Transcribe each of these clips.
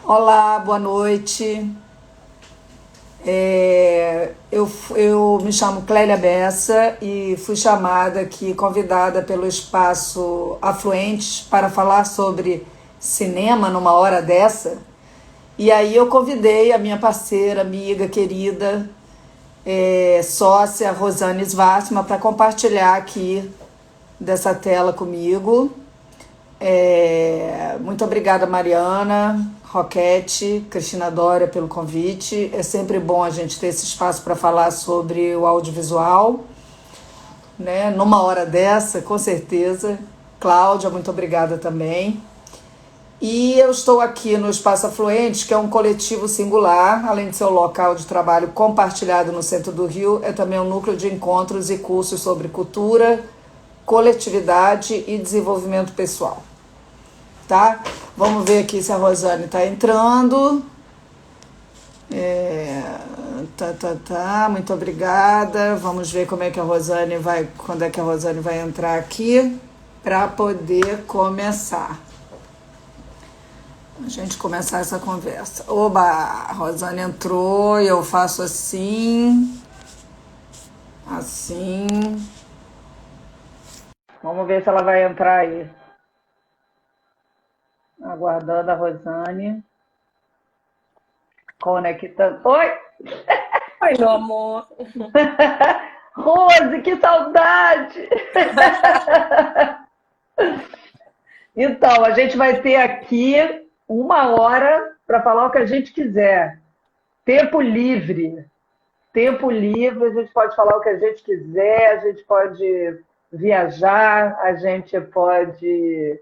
Olá, boa noite. Eu me chamo Clélia Bessa e fui chamada aqui, convidada pelo Espaço Afluentes para falar sobre cinema numa hora dessa. E aí eu convidei a minha parceira, amiga, querida, sócia Rosane Svartman para compartilhar aqui dessa tela comigo. Muito obrigada, Mariana, Roquete, Cristina Dória, pelo convite. É sempre bom a gente ter esse espaço para falar sobre o audiovisual, né? Numa hora dessa, com certeza. Cláudia, muito obrigada também. E eu estou aqui no Espaço Afluente, que é um coletivo singular, além de ser um local de trabalho compartilhado no centro do Rio, é também um núcleo de encontros e cursos sobre cultura, coletividade e desenvolvimento pessoal. Tá? Vamos ver aqui se a Rosane está entrando. Muito obrigada. Vamos ver como é que a Rosane vai, quando é que a Rosane vai entrar aqui para poder começar. A gente começar essa conversa. Oba, a Rosane entrou e eu faço assim. Assim. Vamos ver se ela vai entrar aí. Aguardando a Rosane. Conectando. Oi! Oi, meu amor. Rose, que saudade! Então, a gente vai ter aqui 1 hora para falar o que a gente quiser. Tempo livre. Tempo livre, a gente pode falar o que a gente quiser, a gente pode viajar, a gente pode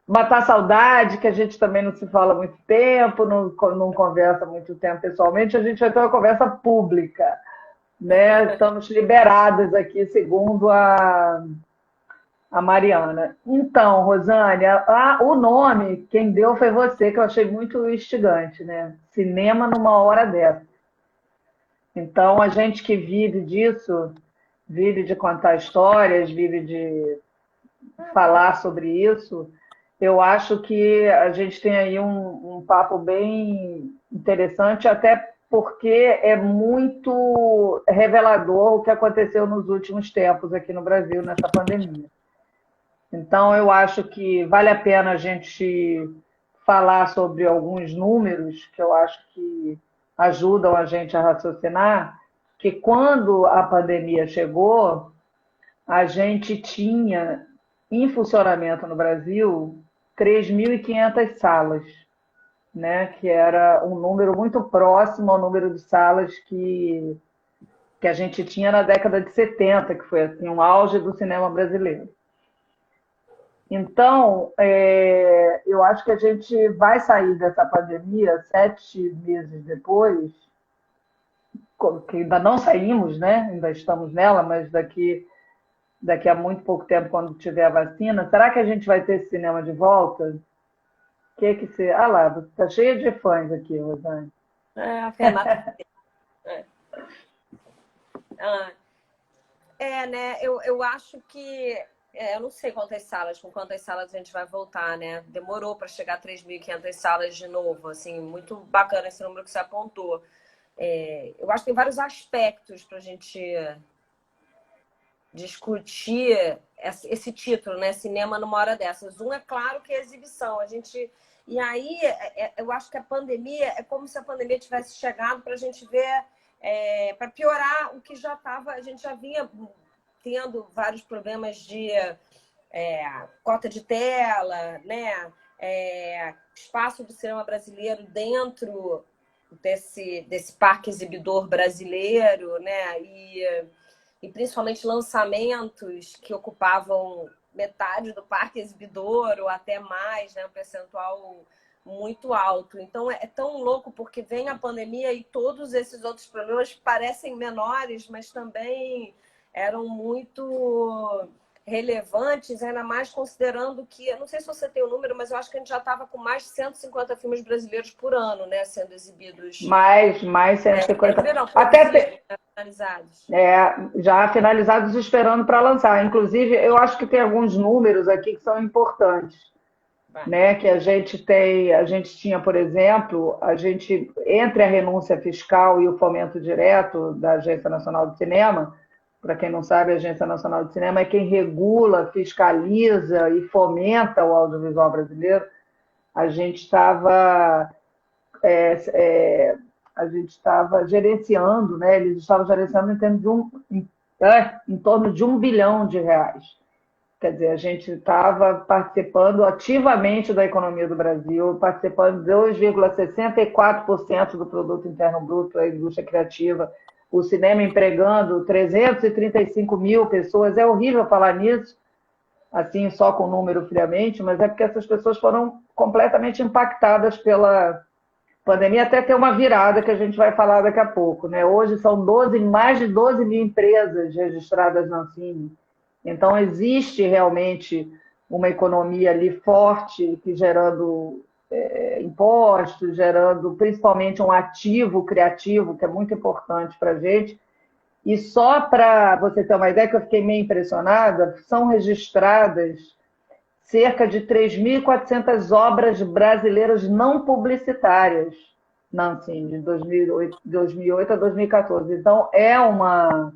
matar saudade, que a gente também não se fala há muito tempo, não conversa há muito tempo pessoalmente, a gente vai ter uma conversa pública, né? Estamos liberadas aqui, segundo a Mariana. Então, Rosane, o nome, quem deu foi você, que eu achei muito instigante, né? Cinema numa hora dessa. Então, a gente que vive disso, vive de contar histórias, vive de falar sobre isso, eu acho que a gente tem aí um papo bem interessante, até porque é muito revelador o que aconteceu nos últimos tempos aqui no Brasil, nessa pandemia. Então, eu acho que vale a pena a gente falar sobre alguns números que eu acho que ajudam a gente a raciocinar, que quando a pandemia chegou, a gente tinha em funcionamento no Brasil 3.500 salas, né? Que era um número muito próximo ao número de salas que a gente tinha na década de 70, que foi assim, um auge do cinema brasileiro. Então, eu acho que a gente vai sair dessa pandemia 7 meses depois, que ainda não saímos, né? Ainda estamos nela, mas daqui a muito pouco tempo, quando tiver a vacina, será que a gente vai ter esse cinema de volta? Que você... Ah lá, tá cheia de fãs aqui, Rosane. A Renata. É. Ah, né? Eu acho que. Eu não sei com quantas salas a gente vai voltar, né? Demorou para chegar a 3.500 salas de novo. Assim, muito bacana esse número que você apontou. Eu acho que tem vários aspectos para a gente discutir esse título, né? Cinema numa hora dessas. Um é claro que é exibição. E aí, eu acho que a pandemia é como se a pandemia tivesse chegado para a gente ver, para piorar o que já estava. A gente já vinha tendo vários problemas de cota de tela, né? Espaço do cinema brasileiro dentro desse parque exibidor brasileiro, né? E principalmente lançamentos que ocupavam metade do parque exibidor ou até mais, né? Um percentual muito alto. Então é tão louco porque vem a pandemia e todos esses outros problemas parecem menores, mas também eram muito relevantes, ainda mais considerando que, eu não sei se você tem o número, mas eu acho que a gente já estava com mais de 150 filmes brasileiros por ano, né, sendo exibidos. Mais 150. Não, Até produzidos, né, finalizados. já finalizados esperando para lançar. Inclusive, eu acho que tem alguns números aqui que são importantes. vai. né? Que a gente tinha, por exemplo, entre a renúncia fiscal e o fomento direto da Agência Nacional de Cinema, para quem não sabe, a Agência Nacional de Cinema é quem regula, fiscaliza e fomenta o audiovisual brasileiro. A gente estava é, é, a gente estava gerenciando, né? Eles estavam gerenciando em torno de R$ 1 bilhão. Quer dizer, a gente estava participando ativamente da economia do Brasil, participando de 2,64% do produto interno bruto da indústria criativa, o cinema empregando 335 mil pessoas. É horrível falar nisso, assim, só com o número friamente, mas é porque essas pessoas foram completamente impactadas pela pandemia, até ter uma virada que a gente vai falar daqui a pouco, né? Hoje são mais de 12 mil empresas registradas na Ancine. Então, existe realmente uma economia ali forte, que gerando impostos, gerando principalmente um ativo criativo, que é muito importante para a gente. E só para você ter uma ideia, que eu fiquei meio impressionada, são registradas cerca de 3.400 obras brasileiras não publicitárias na Ancine, de 2008 a 2014. Então, é uma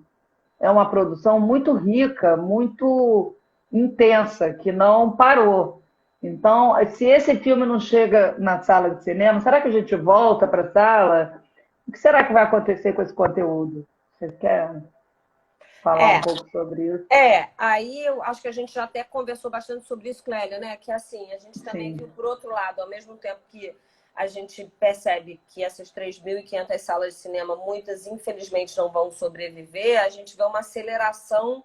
produção muito rica, muito intensa, que não parou. Então, se esse filme não chega na sala de cinema, será que a gente volta para a sala? O que será que vai acontecer com esse conteúdo? Você quer falar um É, pouco sobre isso? aí eu acho que a gente já até conversou bastante sobre isso, Clélia, né? Que assim, a gente também Sim. viu por outro lado, ao mesmo tempo que a gente percebe que essas 3.500 salas de cinema, muitas infelizmente não vão sobreviver, a gente vê uma aceleração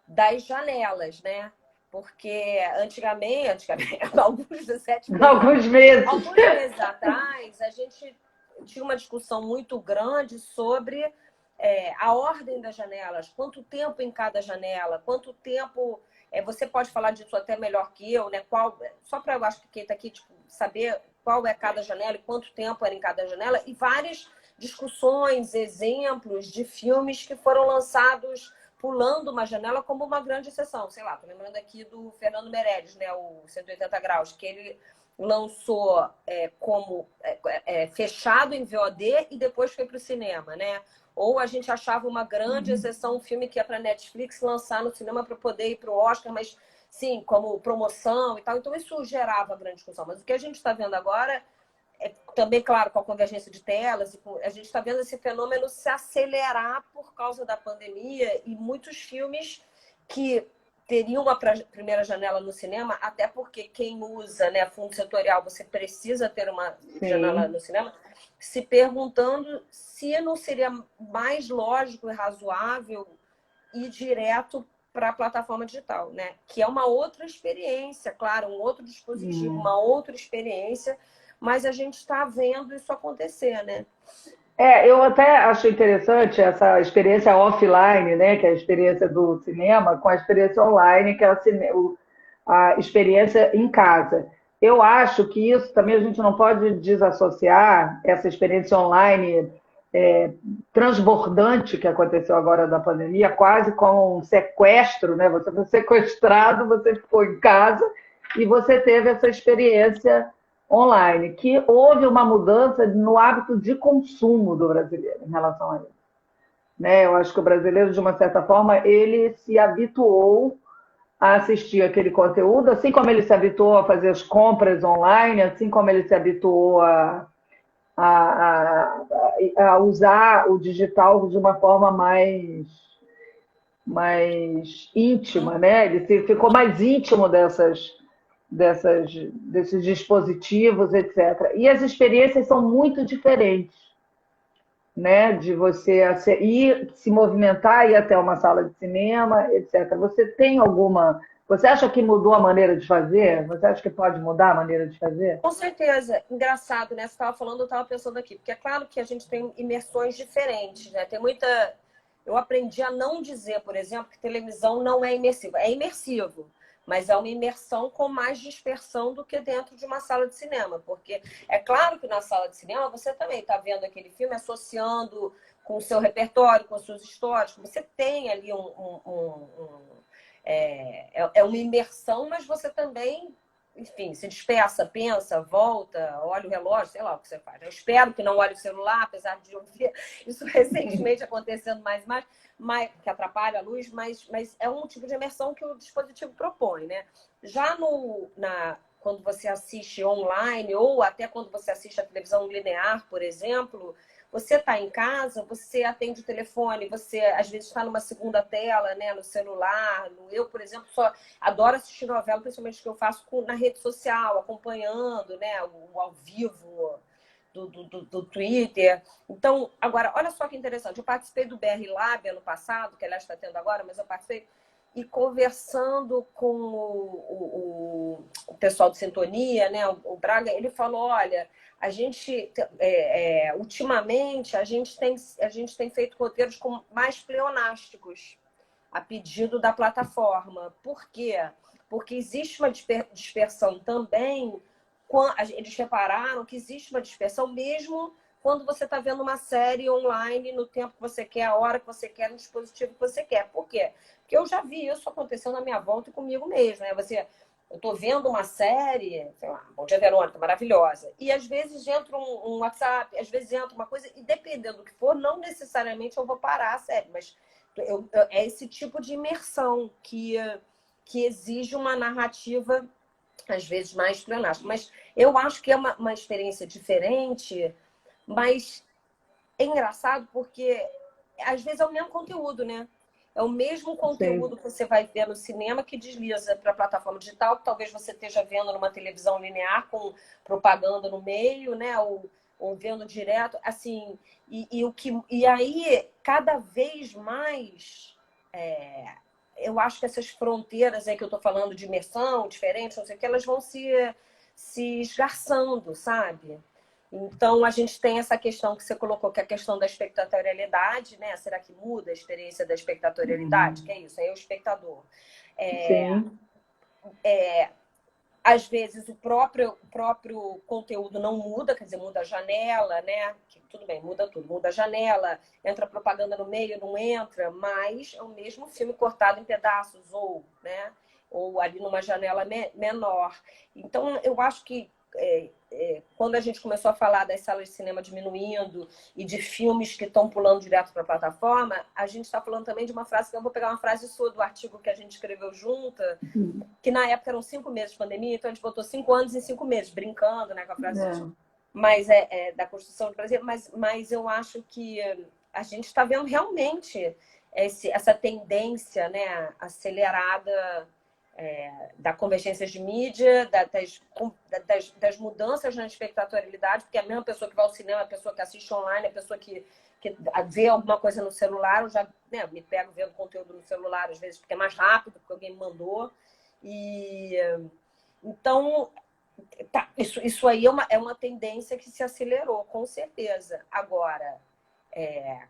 das janelas, né? Porque antigamente alguns 17 meses, Alguns meses. alguns meses atrás, a gente tinha uma discussão muito grande sobre a ordem das janelas, quanto tempo em cada janela, quanto tempo. Você pode falar disso até melhor que eu, né? Só para eu acho que quem está aqui tipo, saber qual é cada janela e quanto tempo era em cada janela, e várias discussões, exemplos de filmes que foram lançados pulando uma janela como uma grande exceção. Sei lá, tô lembrando aqui do Fernando Meirelles, né? O 180 Graus, que ele lançou como fechado em VOD e depois foi para o cinema, né? Ou a gente achava uma grande exceção um filme que ia para Netflix lançar no cinema para poder ir para o Oscar, mas sim, como promoção e tal. Então isso gerava grande discussão. Mas o que a gente está vendo agora também, claro, com a convergência de telas, a gente está vendo esse fenômeno se acelerar por causa da pandemia e muitos filmes que teriam uma primeira janela no cinema, até porque quem usa, né, fundo setorial, você precisa ter uma janela no cinema, se perguntando se não seria mais lógico e razoável ir direto para a plataforma digital, né? Que é uma outra experiência, claro, um outro dispositivo, uma outra experiência, mas a gente está vendo isso acontecer, né? Eu até acho interessante essa experiência offline, né, que é a experiência do cinema, com a experiência online, que é a experiência em casa. Eu acho que isso também a gente não pode desassociar essa experiência online transbordante que aconteceu agora da pandemia, quase como um sequestro, né? Você foi sequestrado, você ficou em casa e você teve essa experiência online, que houve uma mudança no hábito de consumo do brasileiro em relação a isso. Né? Eu acho que o brasileiro, de uma certa forma, ele se habituou a assistir aquele conteúdo, assim como ele se habituou a fazer as compras online, assim como ele se habituou a usar o digital de uma forma mais íntima, né? Ele ficou mais íntimo desses dispositivos, etc. E as experiências são muito diferentes, né? De você ir se movimentar, ir até uma sala de cinema, etc. Você tem alguma. Você acha que mudou a maneira de fazer? Você acha que pode mudar a maneira de fazer? Com certeza. Engraçado, né? Você estava falando, eu estava pensando aqui, porque é claro que a gente tem imersões diferentes, né? Tem muita. Eu aprendi a não dizer, por exemplo, que televisão não é imersiva. É imersivo, mas é uma imersão com mais dispersão do que dentro de uma sala de cinema. Porque é claro que na sala de cinema você também está vendo aquele filme associando com o seu repertório, com as suas histórias. Você tem ali uma imersão, mas você também enfim, se dispersa, pensa, volta, olha o relógio, sei lá o que você faz. Eu espero que não olhe o celular, apesar de eu ver isso recentemente acontecendo mais e mais, que atrapalha a luz, mas é um tipo de imersão que o dispositivo propõe, né? Já quando você assiste online ou até quando você assiste a televisão linear, por exemplo, você está em casa, você atende o telefone, você às vezes está numa segunda tela, né, no celular. Eu, por exemplo, só adoro assistir novela, principalmente que eu faço na rede social, acompanhando, né, o ao vivo do Twitter. Então, agora, olha só que interessante. Eu participei do BR Lab ano passado, que aliás está tendo agora, mas eu participei, e conversando com o pessoal de Sintonia, né, o Braga, ele falou, olha, a gente, ultimamente, a gente tem feito roteiros mais pleonásticos, a pedido da plataforma. Por quê? Porque existe uma dispersão também. Eles repararam que existe uma dispersão mesmo quando você está vendo uma série online no tempo que você quer, a hora que você quer, no dispositivo que você quer. Por quê? Porque eu já vi isso acontecendo na minha volta e comigo mesmo, né? Eu estou vendo uma série, sei lá, Bom Dia Verônica, maravilhosa, e às vezes entra um WhatsApp, às vezes entra uma coisa, e dependendo do que for, não necessariamente eu vou parar a série, mas é esse tipo de imersão que exige uma narrativa, às vezes, mais pleonástica. Mas eu acho que é uma experiência diferente, mas é engraçado porque às vezes é o mesmo conteúdo, né? É o mesmo conteúdo que você vai ver no cinema que desliza para a plataforma digital, que talvez você esteja vendo numa televisão linear com propaganda no meio, né? Ou vendo direto, assim. E aí, cada vez mais, eu acho que essas fronteiras aí que eu estou falando de imersão, diferente, não sei o que, elas vão se esgarçando, sabe? Então, a gente tem essa questão que você colocou, que é a questão da espectatorialidade, né? Será que muda a experiência da espectatorialidade? Que é isso, é o espectador. Sim. Às vezes, o próprio conteúdo não muda, quer dizer, muda a janela, né? Que, tudo bem, muda tudo. Muda a janela, entra propaganda no meio, não entra, mas é o mesmo filme cortado em pedaços, ou ali numa janela menor. Então, eu acho que quando a gente começou a falar das salas de cinema diminuindo e de filmes que estão pulando direto para a plataforma, a gente está falando também de uma frase, que eu vou pegar uma frase sua do artigo que a gente escreveu junta, que na época eram 5 meses de pandemia, então a gente botou 5 anos em 5 meses, brincando, né, com a frase mas da Constituição do Brasil, mas eu acho que a gente está vendo realmente essa tendência, né, acelerada da convergência de mídia, das mudanças na espectatorialidade, porque a mesma pessoa que vai ao cinema, a pessoa que assiste online, a pessoa que vê alguma coisa no celular, eu já me pego vendo conteúdo no celular, às vezes, porque é mais rápido, porque alguém me mandou. Então, isso aí é uma tendência que se acelerou, com certeza. Agora,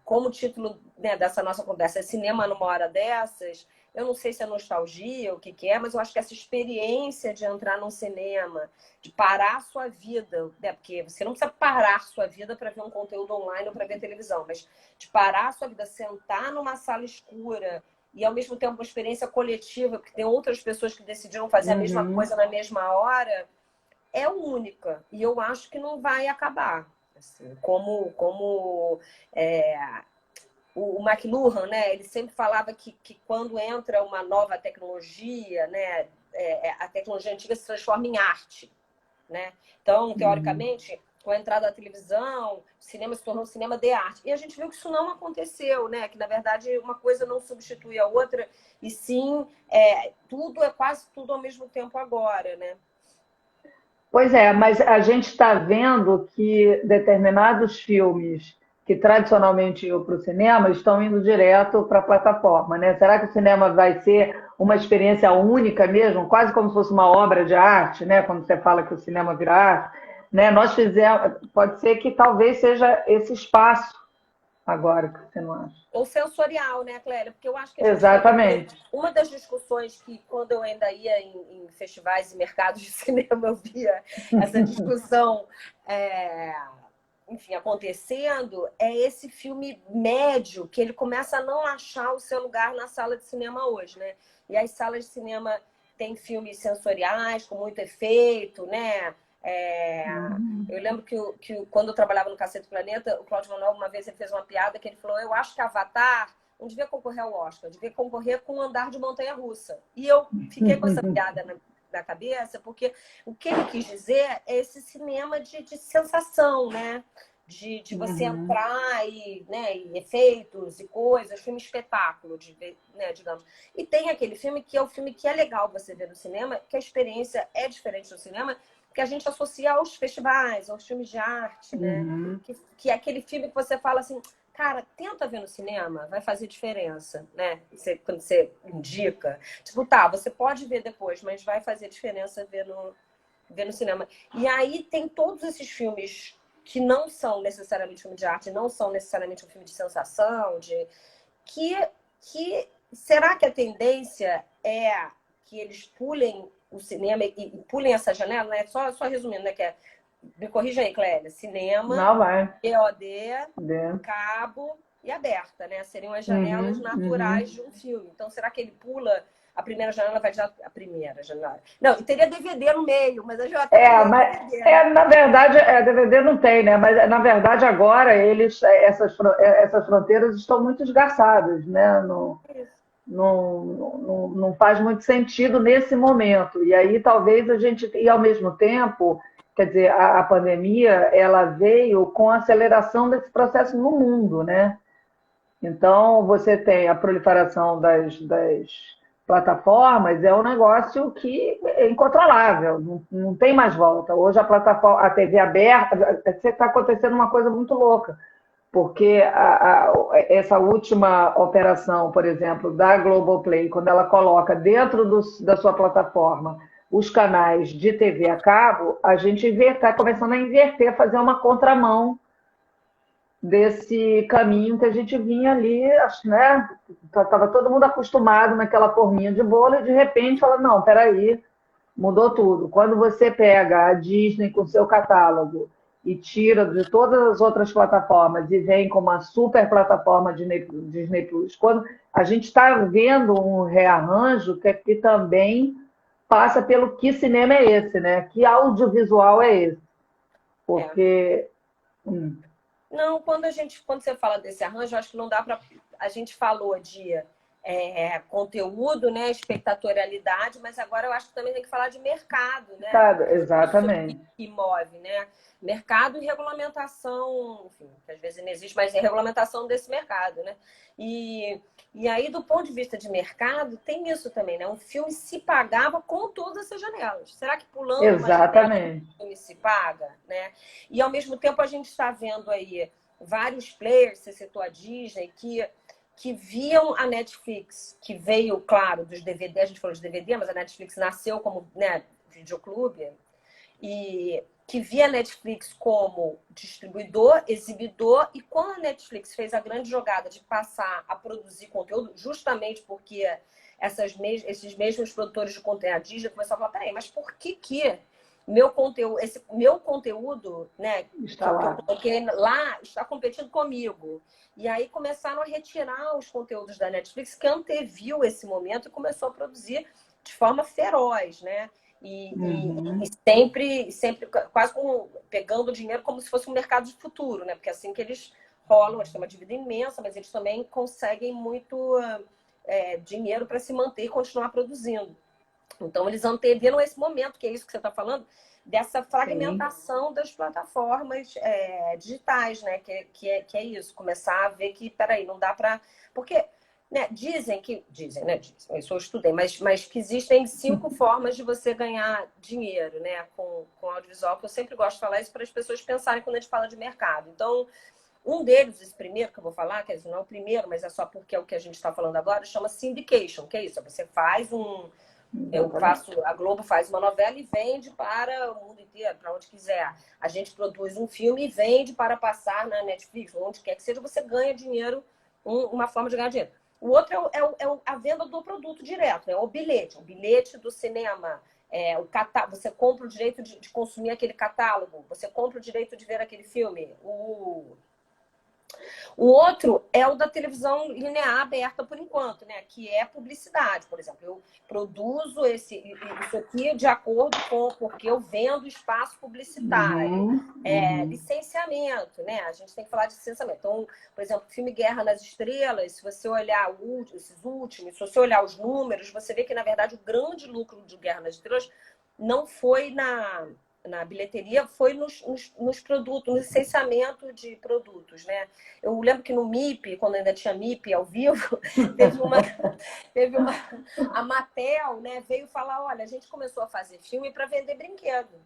como o título, né, dessa nossa conversa é Cinema numa Hora Dessas, eu não sei se é nostalgia, o que é, mas eu acho que essa experiência de entrar num cinema, de parar a sua vida, né, porque você não precisa parar a sua vida para ver um conteúdo online ou para ver televisão, mas de parar a sua vida, sentar numa sala escura e, ao mesmo tempo, uma experiência coletiva, porque tem outras pessoas que decidiram fazer a mesma coisa na mesma hora, é única. E eu acho que não vai acabar. Assim, como o McLuhan, né, ele sempre falava que quando entra uma nova tecnologia, né, a tecnologia antiga se transforma em arte, né? Então, teoricamente, com a entrada da televisão, o cinema se tornou um cinema de arte. E a gente viu que isso não aconteceu, né? Que, na verdade, uma coisa não substitui a outra, e sim, quase tudo ao mesmo tempo agora, né? Pois é, mas a gente está vendo que determinados filmes que tradicionalmente iam para o cinema estão indo direto para a plataforma, né? Será que o cinema vai ser uma experiência única mesmo, quase como se fosse uma obra de arte, né? Quando você fala que o cinema vira arte, né? Nós fizemos, pode ser que talvez seja esse espaço agora, que você não acha? Ou sensorial, né, Clélia? Porque eu acho que a gente tem que ter Exatamente. uma das discussões que, quando eu ainda ia em festivais e mercados de cinema, eu via essa discussão, enfim, acontecendo, é esse filme médio, que ele começa a não achar o seu lugar na sala de cinema hoje, né? E as salas de cinema tem filmes sensoriais com muito efeito, né? Eu lembro que quando eu trabalhava no Cacete Planeta, o Cláudio Manuel, uma vez, ele fez uma piada que ele falou: eu acho que Avatar não devia concorrer ao Oscar, devia concorrer com um andar de montanha-russa. E eu fiquei com essa piada na cabeça, porque o que ele quis dizer é esse cinema de sensação, né? De você entrar né, e efeitos e coisas, filme espetáculo, né, digamos. E tem aquele filme que é o filme que é legal você ver no cinema, que a experiência é diferente do cinema, que a gente associa aos festivais, aos filmes de arte, né? Que é aquele filme que você fala assim, cara, tenta ver no cinema, vai fazer diferença, né? Quando você indica. Tipo, tá, você pode ver depois, mas vai fazer diferença ver no cinema. E aí tem todos esses filmes que não são necessariamente filme de arte, não são necessariamente um filme de sensação, que será que a tendência é que eles pulem o cinema e pulem essa janela, né? Só resumindo, né? Me corrija aí, Clélia. Cinema, Não vai. EOD, cabo e aberta, né? Seriam as janelas naturais de um filme. Então, será que ele pula a primeira janela, vai já a primeira janela? Não, e teria DVD no meio, mas eu já até DVD. Na verdade, DVD não tem, né? Mas na verdade agora essas fronteiras estão muito esgarçadas, né? Não faz muito sentido nesse momento. E aí talvez e ao mesmo tempo, quer dizer, a pandemia, ela veio com a aceleração desse processo no mundo, né? Então, você tem a proliferação das plataformas, é um negócio que é incontrolável, não tem mais volta. Hoje a TV aberta, está acontecendo uma coisa muito louca, porque essa última operação, por exemplo, da Globoplay, quando ela coloca dentro da sua plataforma os canais de TV a cabo, a gente está começando a inverter, fazer uma contramão desse caminho que a gente vinha ali, né? Estava todo mundo acostumado naquela forminha de bolo e de repente fala, não, peraí, mudou tudo. Quando você pega a Disney com seu catálogo e tira de todas as outras plataformas e vem com uma super plataforma de Disney Plus, quando a gente está vendo um rearranjo que também passa pelo que cinema é esse, né? Que audiovisual é esse? Porque... Não, quando você fala desse arranjo, acho que não dá para... A gente falou de conteúdo, né, espectatorialidade, mas agora eu acho que também tem que falar de mercado, né? Exatamente. Isso que move, né? Mercado e regulamentação, enfim, que às vezes não existe, mas é regulamentação desse mercado, né? E aí, do ponto de vista de mercado, tem isso também, né? Um filme se pagava com todas essas janelas. Será que pulando uma janela o filme se paga, né? E ao mesmo tempo a gente está vendo aí vários players, você citou a Disney, que viam a Netflix, que veio, claro, dos DVD, a gente falou de DVD, mas a Netflix nasceu como, né, videoclube, e que via a Netflix como distribuidor, exibidor, e quando a Netflix fez a grande jogada de passar a produzir conteúdo, justamente porque esses mesmos produtores de conteúdo, a Disney, começaram a falar, peraí, mas por que esse meu conteúdo, né, está lá. que eu coloquei lá, está competindo comigo? E aí começaram a retirar os conteúdos da Netflix, que anteviu esse momento e começou a produzir de forma feroz, né? E sempre quase pegando dinheiro como se fosse um mercado de futuro, né? Porque é assim que eles rolam, eles têm uma dívida imensa, mas eles também conseguem muito dinheiro para se manter e continuar produzindo. Então, eles anteviram esse momento, que é isso que você está falando, dessa fragmentação das plataformas digitais, né? Que é isso, começar a ver que, peraí, não dá para... Porque, né, dizem, isso eu estudei, mas que existem 5 formas de você ganhar dinheiro, né, com audiovisual, que eu sempre gosto de falar isso para as pessoas pensarem quando a gente fala de mercado. Então, um deles, esse primeiro que eu vou falar, quer dizer, não é o primeiro, mas é só porque é o que a gente está falando agora, chama syndication, que é isso, você faz a Globo faz uma novela e vende para o mundo inteiro, para onde quiser. A gente produz um filme e vende para passar na Netflix, onde quer que seja, você ganha dinheiro, uma forma de ganhar dinheiro. O outro é a venda do produto direto, né? O bilhete do cinema. Você compra o direito de consumir aquele catálogo, você compra o direito de ver aquele filme. O outro é o da televisão linear aberta por enquanto, né? Que é publicidade, por exemplo. Eu produzo isso aqui de acordo com porque eu vendo espaço publicitário. Licenciamento, né? A gente tem que falar de licenciamento. Então, por exemplo, o filme Guerra nas Estrelas, se você olhar esses últimos, se você olhar os números, você vê que, na verdade, o grande lucro de Guerra nas Estrelas não foi na bilheteria, foi nos produtos, no licenciamento de produtos, né? Eu lembro que no MIP, quando ainda tinha MIP ao vivo, a Mattel, né, veio falar, olha, a gente começou a fazer filme para vender brinquedo.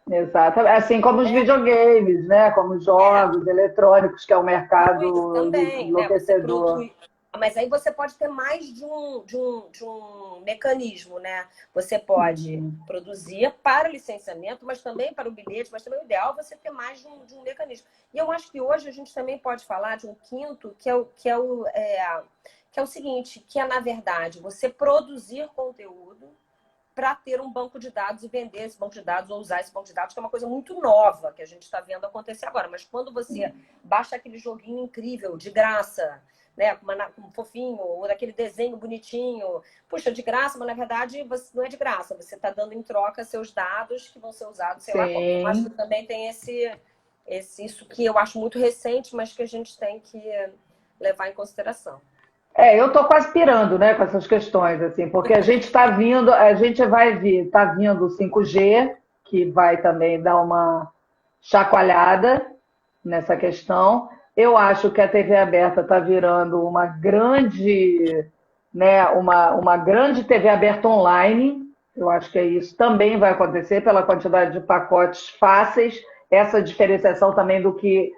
Exato, assim como os videogames, né? Como os jogos eletrônicos, que é um mercado também, enlouquecedor. Né? Mas aí você pode ter mais de um mecanismo, né? Você pode produzir para o licenciamento, mas também para o bilhete, mas também o ideal é você ter mais de um mecanismo. E eu acho que hoje a gente também pode falar de um quinto, que é o seguinte, que é, na verdade, você produzir conteúdo para ter um banco de dados e vender esse banco de dados ou usar esse banco de dados, que é uma coisa muito nova que a gente está vendo acontecer agora. Mas quando você baixa aquele joguinho incrível, de graça, né, com um fofinho, ou daquele desenho bonitinho, puxa, de graça, mas na verdade não é de graça, você está dando em troca seus dados que vão ser usados, sei lá como. Eu acho que também tem isso que eu acho muito recente, mas que a gente tem que levar em consideração. Eu estou quase pirando, né, com essas questões, assim, porque a gente está vindo, está vindo o 5G, que vai também dar uma chacoalhada nessa questão. Eu acho que a TV aberta está virando uma grande, né, uma grande TV aberta online. Eu acho que isso também vai acontecer pela quantidade de pacotes fáceis, essa diferenciação também do que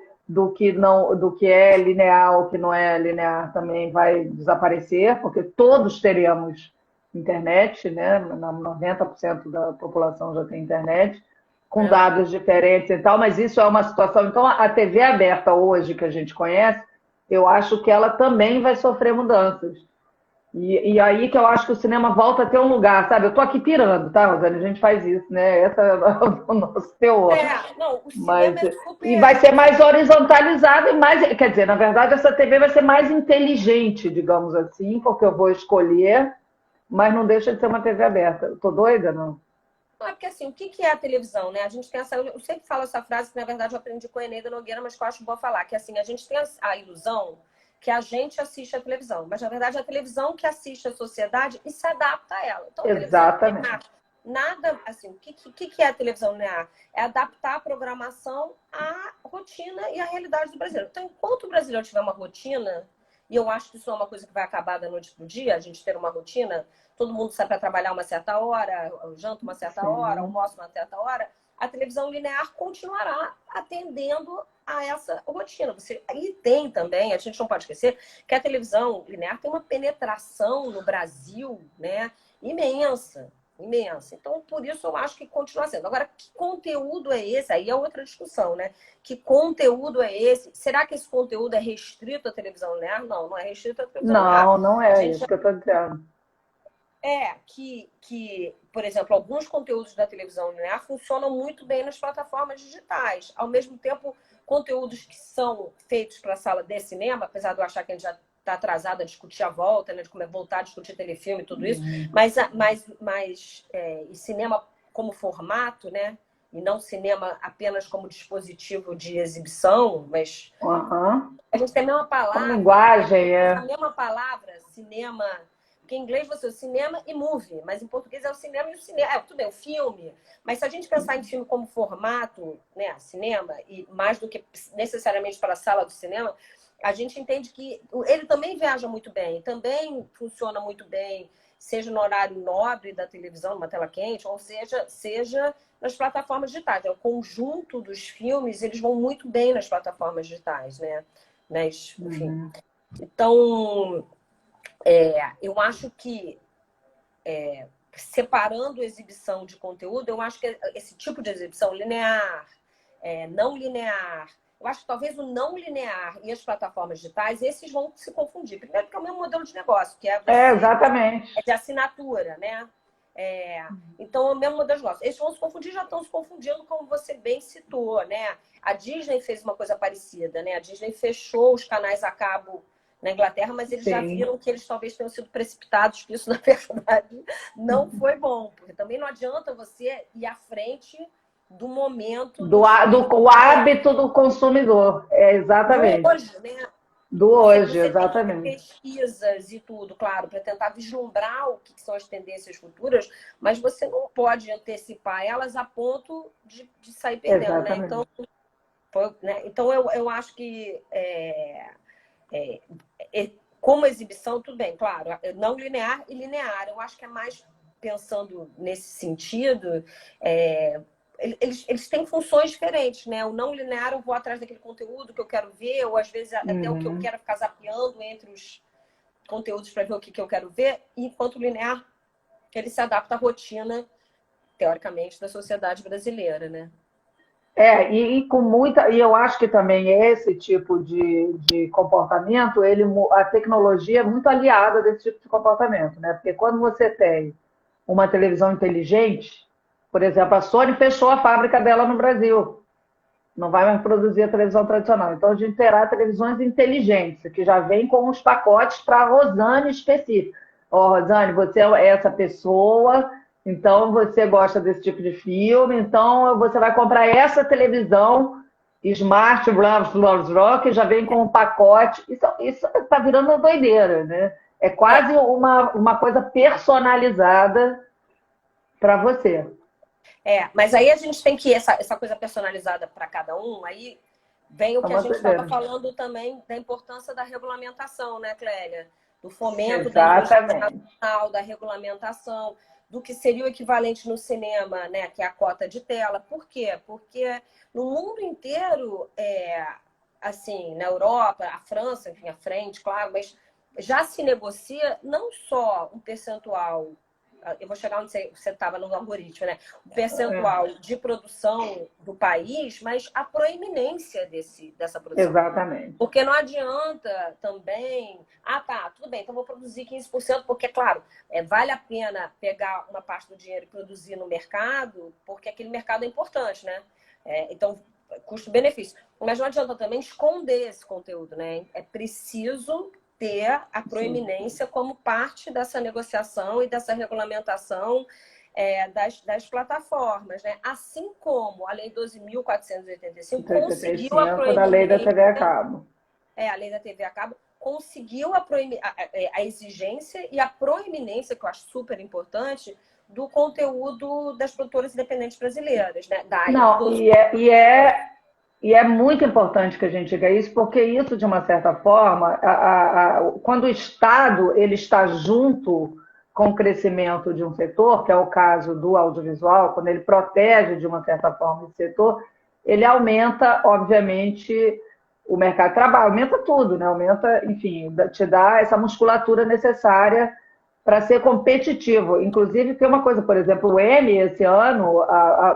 é linear, o que não é linear também vai desaparecer, porque todos teremos internet, né? 90% da população já tem internet, com dados diferentes e tal, mas isso é uma situação. Então, a TV aberta hoje que a gente conhece, eu acho que ela também vai sofrer mudanças. E aí que eu acho que o cinema volta a ter um lugar, sabe? Eu tô aqui pirando, tá, Rosane? A gente faz isso, né? Esse é o nosso teor. Não, o cinema é super... E vai ser mais horizontalizado e mais... Quer dizer, na verdade, essa TV vai ser mais inteligente, digamos assim, porque eu vou escolher, mas não deixa de ser uma TV aberta. Eu tô doida, não? Não, é porque assim, o que é a televisão, né? A gente tem eu sempre falo essa frase que, na verdade, eu aprendi com a Eneida Nogueira, mas que eu acho bom falar, que assim, a gente tem a ilusão que a gente assiste a televisão, mas na verdade é a televisão que assiste a sociedade e se adapta a ela. Então, a Exatamente. televisão nada, assim, o que é a televisão linear? É adaptar a programação à rotina e à realidade do brasileiro. Então, enquanto o brasileiro tiver uma rotina, e eu acho que isso é uma coisa que vai acabar da noite pro dia, a gente ter uma rotina, todo mundo sai para trabalhar uma certa hora, janta uma certa hora, almoça uma certa hora, a televisão linear continuará atendendo a essa rotina. E tem também, a gente não pode esquecer, que a televisão linear tem uma penetração no Brasil, né, imensa. Imensa. Então, por isso eu acho que continua sendo. Agora, que conteúdo é esse? Aí é outra discussão, né? Que conteúdo é esse? Será que esse conteúdo é restrito à televisão linear? Não, não é restrito à televisão linear. Não é isso que eu estou dizendo. Por exemplo, alguns conteúdos da televisão linear funcionam muito bem nas plataformas digitais. Ao mesmo tempo, conteúdos que são feitos para a sala de cinema, apesar de eu achar que a gente já está atrasado a discutir a volta, né, de como é voltar a discutir telefilme e tudo isso, e cinema como formato, né? E não cinema apenas como dispositivo de exibição, mas a gente tem a mesma palavra. A linguagem a mesma palavra, cinema. Porque em inglês você é o cinema e movie, mas em português é o cinema e o cinema. Tudo bem, o filme. Mas se a gente pensar em filme como formato, né, cinema, e mais do que necessariamente para a sala do cinema, a gente entende que ele também viaja muito bem, também funciona muito bem, seja no horário nobre da televisão, numa tela quente, ou seja nas plataformas digitais. O conjunto dos filmes, eles vão muito bem nas plataformas digitais, né? Mas, enfim. Então... eu acho que, separando exibição de conteúdo, eu acho que esse tipo de exibição linear, não linear, eu acho que talvez o não linear e as plataformas digitais, esses vão se confundir. Primeiro, porque é o mesmo modelo de negócio, que é exatamente. de assinatura, né? Então, é o mesmo modelo de negócio. Eles vão se confundir, já estão se confundindo, como você bem citou, né? A Disney fez uma coisa parecida, né? A Disney fechou os canais a cabo na Inglaterra, mas eles já viram que eles talvez tenham sido precipitados, que isso, na verdade, não foi bom. Porque também não adianta você ir à frente do momento... Do hábito do consumidor, exatamente. Do hoje, né? Do hoje, você exatamente. tem pesquisas e tudo, claro, para tentar vislumbrar o que são as tendências futuras, mas você não pode antecipar elas a ponto de sair perdendo, né? Então, eu acho que como exibição, tudo bem, claro, não linear e linear. Eu acho que é mais pensando nesse sentido... Eles têm funções diferentes, né? O não linear, eu vou atrás daquele conteúdo que eu quero ver, ou às vezes até o que eu quero ficar zapeando entre os conteúdos para ver o que eu quero ver, enquanto o linear, ele se adapta à rotina, teoricamente, da sociedade brasileira, né? E eu acho que também esse tipo de comportamento, a tecnologia é muito aliada desse tipo de comportamento, né? Porque quando você tem uma televisão inteligente, por exemplo, a Sony fechou a fábrica dela no Brasil. Não vai mais produzir a televisão tradicional. Então, a gente terá televisões inteligentes, que já vem com os pacotes para a Rosane específica. Rosane, você é essa pessoa, então você gosta desse tipo de filme, então você vai comprar essa televisão Smart, que já vem com um pacote. Isso está virando uma doideira, né? É quase uma coisa personalizada para você. Mas aí a gente tem que essa coisa personalizada para cada um, aí vem o que a gente estava falando também da importância da regulamentação, né, Clélia? Do fomento da indústria nacional, da regulamentação, do que seria o equivalente no cinema, né, que é a cota de tela. Por quê? Porque no mundo inteiro, assim, na Europa, a França, enfim, à frente, claro, mas já se negocia não só um percentual... Eu vou chegar onde você estava no algoritmo, né? O percentual de produção do país, mas a proeminência dessa produção. Exatamente. Porque não adianta também... tudo bem, então vou produzir 15%, porque, claro, vale a pena pegar uma parte do dinheiro e produzir no mercado, porque aquele mercado é importante, né? Então, custo-benefício. Mas não adianta também esconder esse conteúdo, né? É preciso ter a proeminência como parte dessa negociação e dessa regulamentação das plataformas, né? Assim como a Lei 12.485 conseguiu a proeminência... da Lei da TV a cabo. A Lei da TV a cabo conseguiu a exigência e a proeminência, que eu acho super importante, do conteúdo das produtoras independentes brasileiras, né? E é muito importante que a gente diga isso, porque isso, de uma certa forma, quando o Estado ele está junto com o crescimento de um setor, que é o caso do audiovisual, quando ele protege, de uma certa forma, esse setor, ele aumenta, obviamente, o mercado de trabalho, aumenta tudo, né? Aumenta, enfim, te dá essa musculatura necessária para ser competitivo. Inclusive, tem uma coisa, por exemplo, o Emmy, esse ano,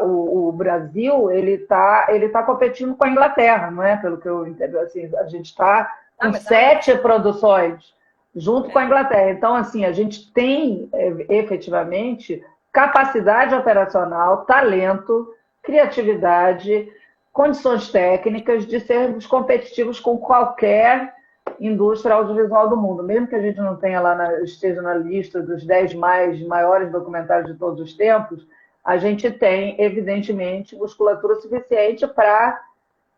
o Brasil, ele tá competindo com a Inglaterra, não é? Pelo que eu entendo, assim, a gente está com 7 produções junto com a Inglaterra. Então, assim, a gente tem, efetivamente, capacidade operacional, talento, criatividade, condições técnicas de sermos competitivos com qualquer indústria audiovisual do mundo. Mesmo que a gente não tenha esteja na lista dos 10 maiores documentários de todos os tempos, a gente tem, evidentemente, musculatura suficiente para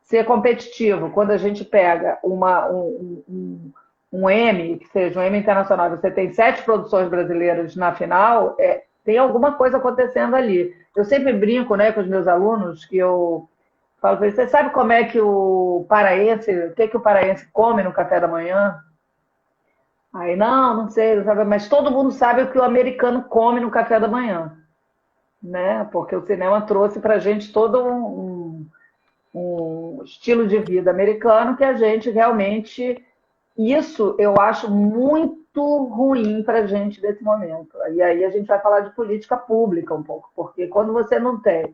ser competitivo. Quando a gente pega um Emmy, que seja um Emmy internacional, você tem 7 produções brasileiras na final, tem alguma coisa acontecendo ali. Eu sempre brinco, né, com os meus alunos, que eu falo para eles: você sabe como é que o que o paraense come no café da manhã? Aí, não sei, não sabe, mas todo mundo sabe o que o americano come no café da manhã, né? Porque o cinema trouxe para a gente todo um estilo de vida americano que a gente realmente... Isso eu acho muito ruim para a gente nesse momento. E aí a gente vai falar de política pública um pouco, porque quando você não tem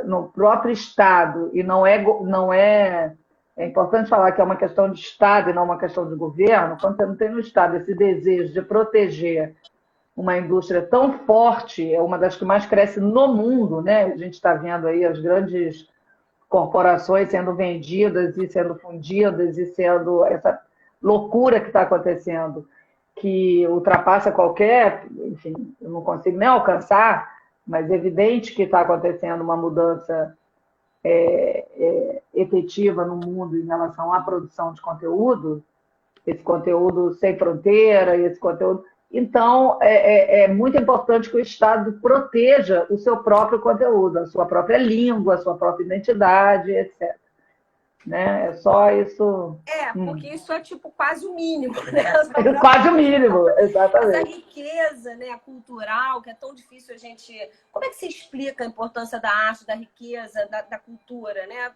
no próprio Estado, e não é importante falar que é uma questão de Estado e não uma questão de governo, quando você não tem no Estado esse desejo de proteger uma indústria tão forte, é uma das que mais cresce no mundo, né? A gente está vendo aí as grandes corporações sendo vendidas e sendo fundidas e sendo essa loucura que está acontecendo, que ultrapassa qualquer, enfim, eu não consigo nem alcançar, mas é evidente que está acontecendo uma mudança efetiva no mundo em relação à produção de conteúdo, esse conteúdo sem fronteira, esse conteúdo. Então, é muito importante que o Estado proteja o seu próprio conteúdo, a sua própria língua, a sua própria identidade, etc. Né? É só isso. Porque isso é tipo quase o mínimo, né? É quase o mínimo, exatamente. Essa riqueza, né, cultural, que é tão difícil a gente. Como é que se explica a importância da arte, da riqueza, da cultura, né?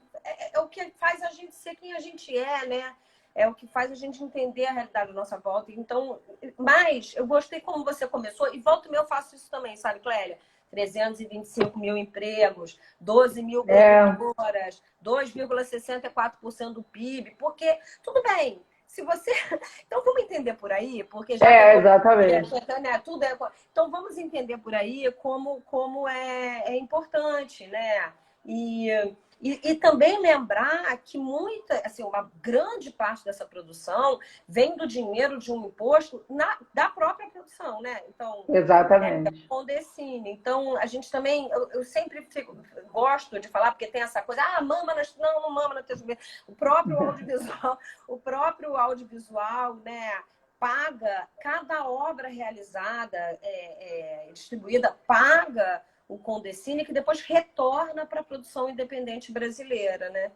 É o que faz a gente ser quem a gente é, né? É o que faz a gente entender a realidade da nossa volta. Então, mas eu gostei como você começou, e volta e meia eu faço isso também, sabe, Clélia? 325 mil empregos, 12 mil produtoras, 2,64% do PIB, porque, tudo bem, se você... Então, vamos entender por aí, porque já... exatamente. Né, tudo é... Então, vamos entender por aí como é importante, né? E também lembrar que assim, uma grande parte dessa produção vem do dinheiro de um imposto da própria produção, né? Então, exatamente. Condecine. Então, a gente também, eu sempre gosto de falar, porque tem essa coisa, mama, não mama na TV. O próprio audiovisual, né? Paga, cada obra realizada, distribuída, paga o Condecine, que depois retorna para a produção independente brasileira, né?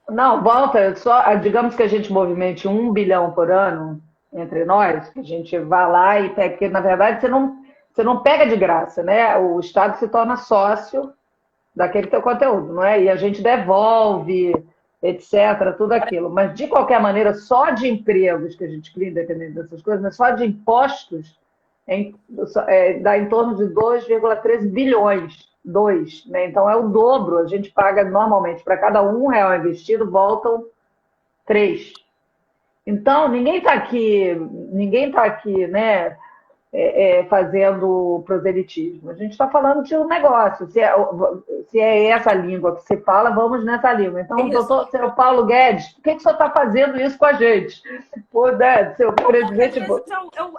Não, volta, só, digamos que a gente movimente 1 bilhão por ano entre nós, que a gente vá lá e pega, porque na verdade você não pega de graça, né? O Estado se torna sócio daquele teu conteúdo, não é? E a gente devolve, etc., tudo aquilo. Mas, de qualquer maneira, só de empregos que a gente cria, independente dessas coisas, mas só de impostos, dá em torno de 2,3 bilhões. Né? Então, é o dobro. A gente paga, normalmente, para cada R$ 1 investido, voltam 3. Então, ninguém está aqui, né, fazendo proselitismo. A gente está falando de um negócio. Se é essa língua que se fala, vamos nessa língua. Então, doutor, seu Paulo Guedes, por que o senhor está fazendo isso com a gente? Pô, né, seu presidente... Às vezes,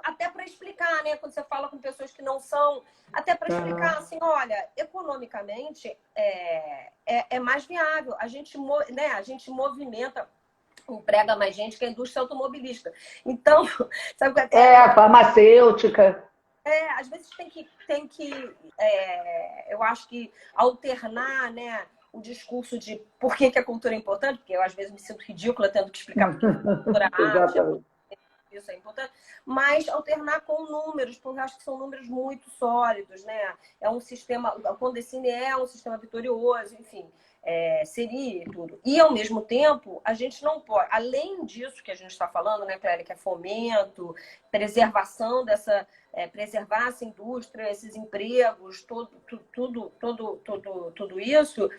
até para explicar, né? Quando você fala com pessoas que não são, até para explicar assim, olha, economicamente é mais viável. A gente movimenta, emprega mais gente que a indústria automobilística. Então, sabe o que farmacêutica. Às vezes tem que eu acho que alternar, né, o discurso de por que a cultura é importante, porque eu às vezes me sinto ridícula tendo que explicar por que a cultura arte, isso é importante, mas alternar com números, porque eu acho que são números muito sólidos, né? É um sistema, o Condecine é um sistema vitorioso, enfim. Seria tudo. E, ao mesmo tempo, a gente não pode, além disso que a gente está falando, né, Clélia, que é fomento, preservação preservar essa indústria, esses empregos, tudo isso,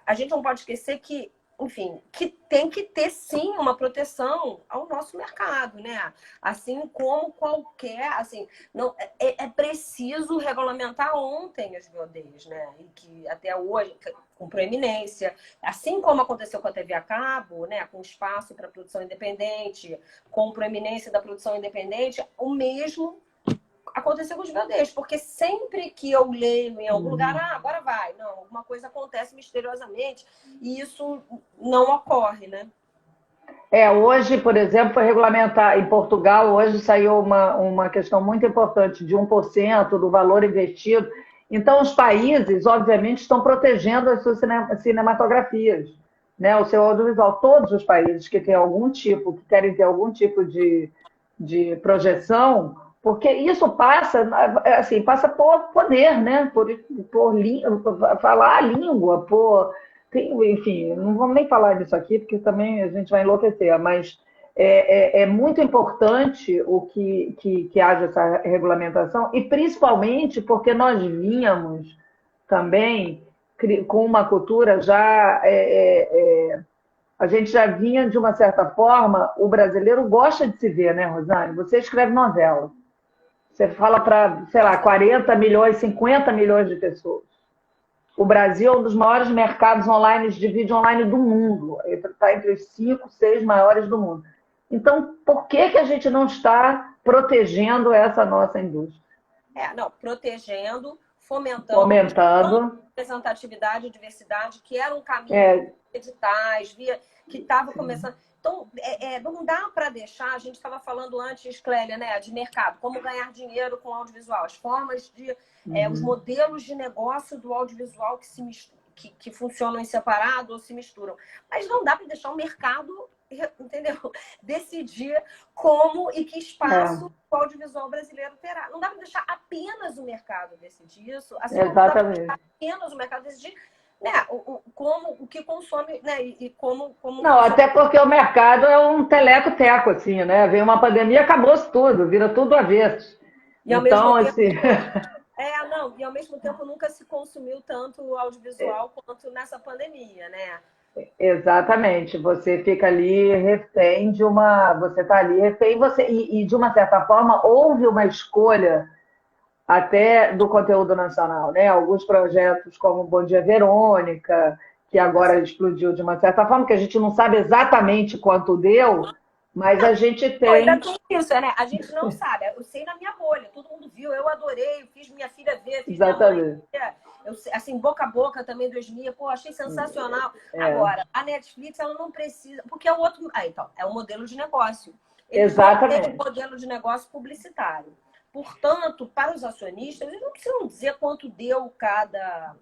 a gente não pode esquecer que, enfim, que tem que ter, sim, uma proteção ao nosso mercado, né? Assim como qualquer... Assim, não, é preciso regulamentar ontem as VODs, né? E que até hoje, com proeminência, assim como aconteceu com a TV a cabo, né? Com espaço para produção independente, com proeminência da produção independente, o mesmo aconteceu com os VODs, porque sempre que eu leio em algum lugar, agora vai. Não, alguma coisa acontece misteriosamente e isso não ocorre, né? Hoje, por exemplo, foi regulamentar, em Portugal, hoje saiu uma questão muito importante de 1% do valor investido. Então, os países, obviamente, estão protegendo as suas cinematografias, né? O seu audiovisual. Todos os países que têm que querem ter algum tipo de projeção, porque isso passa por poder, né? Por falar a língua, enfim, não vamos nem falar disso aqui, porque também a gente vai enlouquecer, mas é muito importante que haja essa regulamentação, e principalmente porque nós vínhamos também com uma cultura a gente já vinha de uma certa forma, o brasileiro gosta de se ver, né, Rosane? Você escreve novela. Você fala para, sei lá, 40 milhões, 50 milhões de pessoas. O Brasil é um dos maiores mercados online de vídeo online do mundo. Está entre os 5, 6 maiores do mundo. Então, por que a gente não está protegendo essa nossa indústria? Não, protegendo, fomentando Fomentando. Representatividade e diversidade, que era um caminho editais, que estava começando. Então, não dá para deixar, a gente estava falando antes, Clélia, né, de mercado, como ganhar dinheiro com audiovisual, as formas de, os modelos de negócio do audiovisual que funcionam em separado ou se misturam. Mas não dá para deixar o mercado, entendeu? Decidir como e que espaço o audiovisual brasileiro terá. Não dá para deixar apenas o mercado decidir isso, assim, exatamente. Não dá para deixar apenas o mercado decidir, né, o que consome, né, e como não, até porque o mercado é um teleco-teco, assim, né? Vem uma pandemia, acabou-se tudo, vira tudo avesso. E ao então, mesmo assim... tempo, e ao mesmo tempo nunca se consumiu tanto o audiovisual quanto nessa pandemia, né? Exatamente, você fica ali refém de uma... Você está ali refém, e de uma certa forma houve uma escolha até do conteúdo nacional, né? Alguns projetos como Bom Dia Verônica, que agora explodiu de uma certa forma, que a gente não sabe exatamente quanto deu, mas a gente tem... Ainda tem isso, né? A gente não sabe. Eu sei na minha bolha, todo mundo viu, eu adorei, eu fiz minha filha ver, fiz exatamente. Minha mãe ver. Eu, assim, boca a boca também 2000, pô, achei sensacional. Agora, a Netflix, ela não precisa, porque é o outro... então, é um modelo de negócio. Eles exatamente. têm um modelo de negócio publicitário. Portanto, para os acionistas, eles não precisam dizer quanto deu cada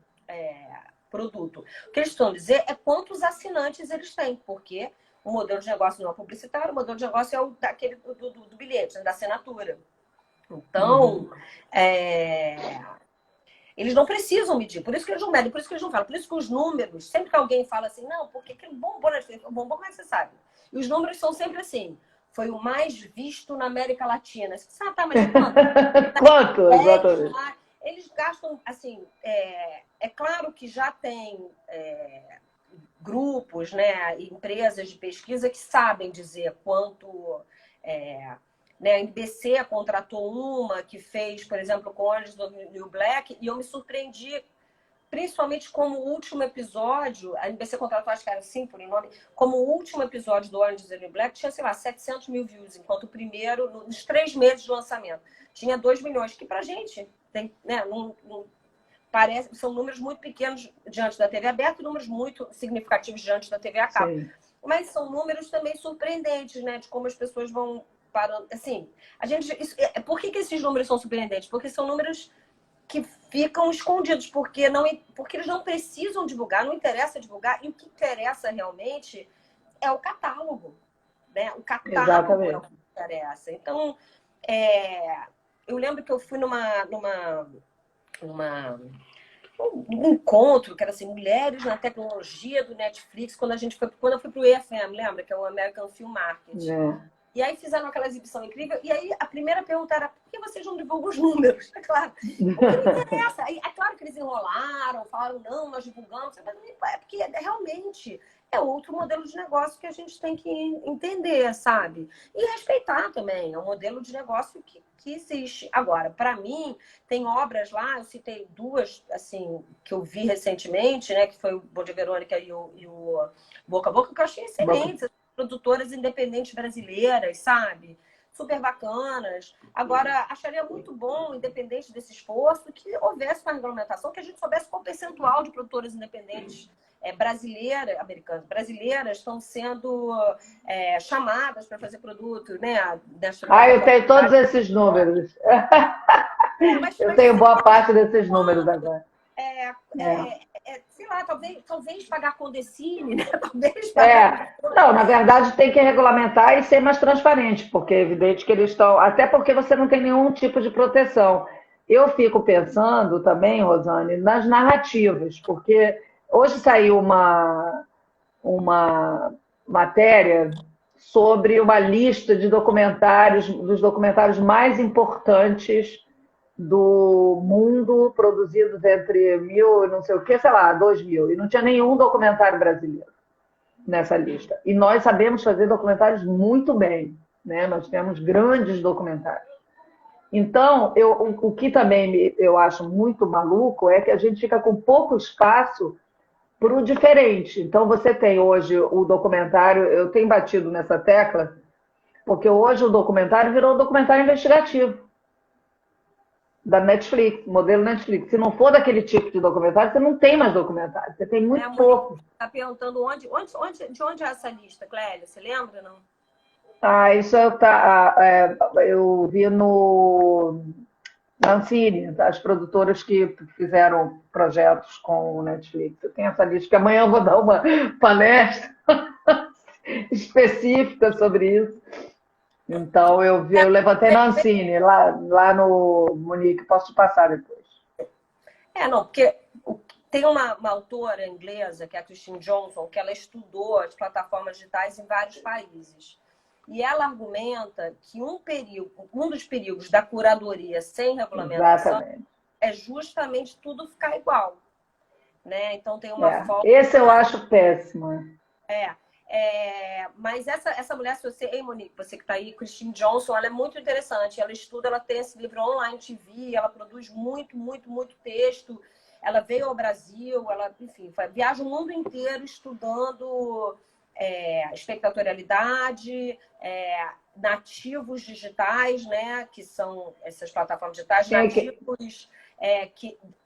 produto. O que eles precisam dizer é quantos assinantes eles têm, porque o modelo de negócio não é publicitário, o modelo de negócio é o daquele do bilhete, né, da assinatura. Então, eles não precisam medir, por isso que eles não medem, por isso que eles não falam, por isso que os números, sempre que alguém fala assim, não, porque aquele bombom, como é que você sabe? E os números são sempre assim, foi o mais visto na América Latina. Você sabe, tá, mas quanto? Quanto, exatamente. Eles gastam, assim, é claro que já tem grupos, né, empresas de pesquisa que sabem dizer quanto... né, a NBC contratou uma que fez, por exemplo, com Orange is the New Black, e eu me surpreendi, principalmente como o último episódio, a NBC contratou, acho que era Symphony o nome, como o último episódio do Orange is the New Black tinha, sei lá, 700 mil views, enquanto o primeiro, nos 3 meses de lançamento, tinha 2 milhões, que pra gente, tem, né, parece, são números muito pequenos diante da TV aberta e números muito significativos diante da TV a cabo. Sim. Mas são números também surpreendentes, né, de como as pessoas vão parando. Assim, por que esses números são surpreendentes? Porque são números que ficam escondidos, porque eles não precisam divulgar, não interessa divulgar, e o que interessa realmente é o catálogo, né? O catálogo exatamente. É o que interessa. Então, eu lembro que eu fui num encontro, que era assim, mulheres na tecnologia do Netflix, quando eu fui pro EFM, lembra? Que é o American Film Market. E aí fizeram aquela exibição incrível. E aí a primeira pergunta era, por que vocês não divulgam os números? É claro. O que não interessa? É claro que eles enrolaram, falaram, não, nós divulgamos. É porque realmente é outro modelo de negócio que a gente tem que entender, sabe? E respeitar também. É um modelo de negócio que existe. Agora, para mim, tem obras lá, eu citei 2, assim, que eu vi recentemente, né? Que foi o Bom Dia Verônica e o Boca a Boca, que eu achei excelente. Produtoras independentes brasileiras, sabe? Super bacanas. Agora, acharia muito bom, independente desse esforço, que houvesse uma regulamentação, que a gente soubesse qual percentual de produtoras independentes americanas, brasileiras, estão sendo chamadas para fazer produto, né? Eu tenho todos esses números. Eu tenho boa parte desses números agora. Sei lá, talvez pagar com Condecine, né? Talvez pagar... Não, na verdade tem que regulamentar e ser mais transparente, porque é evidente que eles estão... Até porque você não tem nenhum tipo de proteção. Eu fico pensando também, Rosane, nas narrativas, porque hoje saiu uma matéria sobre uma lista de documentários, dos documentários mais importantes do mundo, produzidos entre 1000 e não sei o que, sei lá, 2000. E não tinha nenhum documentário brasileiro nessa lista. E nós sabemos fazer documentários muito bem, né? Nós temos grandes documentários. Então, o que também eu acho muito maluco é que a gente fica com pouco espaço para o diferente. Então, você tem hoje o documentário, eu tenho batido nessa tecla, porque hoje o documentário virou um documentário investigativo da Netflix, modelo Netflix. Se não for daquele tipo de documentário, você não tem mais documentário, você tem muito Monique pouco. está perguntando de onde é essa lista, Clélia? Você lembra, não? Isso eu vi no na Ancine, as produtoras que fizeram projetos com o Netflix. Eu tenho essa lista, que amanhã eu vou dar uma palestra específica sobre isso. Então, eu levantei na Ancine, lá no Munique, posso te passar depois. Não, porque tem uma autora inglesa, que é a Christine Johnson, que ela estudou as plataformas digitais em vários países. E ela argumenta que um dos perigos da curadoria sem regulamentação Exatamente. é justamente tudo ficar igual. Né? Então tem uma forma. Esse eu acho péssimo. Mas essa mulher, se você, ei, Monique, você que está aí, Christine Johnson, ela é muito interessante. Ela estuda, ela tem esse livro Online TV, ela produz muito, muito, muito texto. Ela veio ao Brasil, ela, enfim, viaja o mundo inteiro estudando espectatorialidade, nativos digitais, né, que são essas plataformas digitais, nativos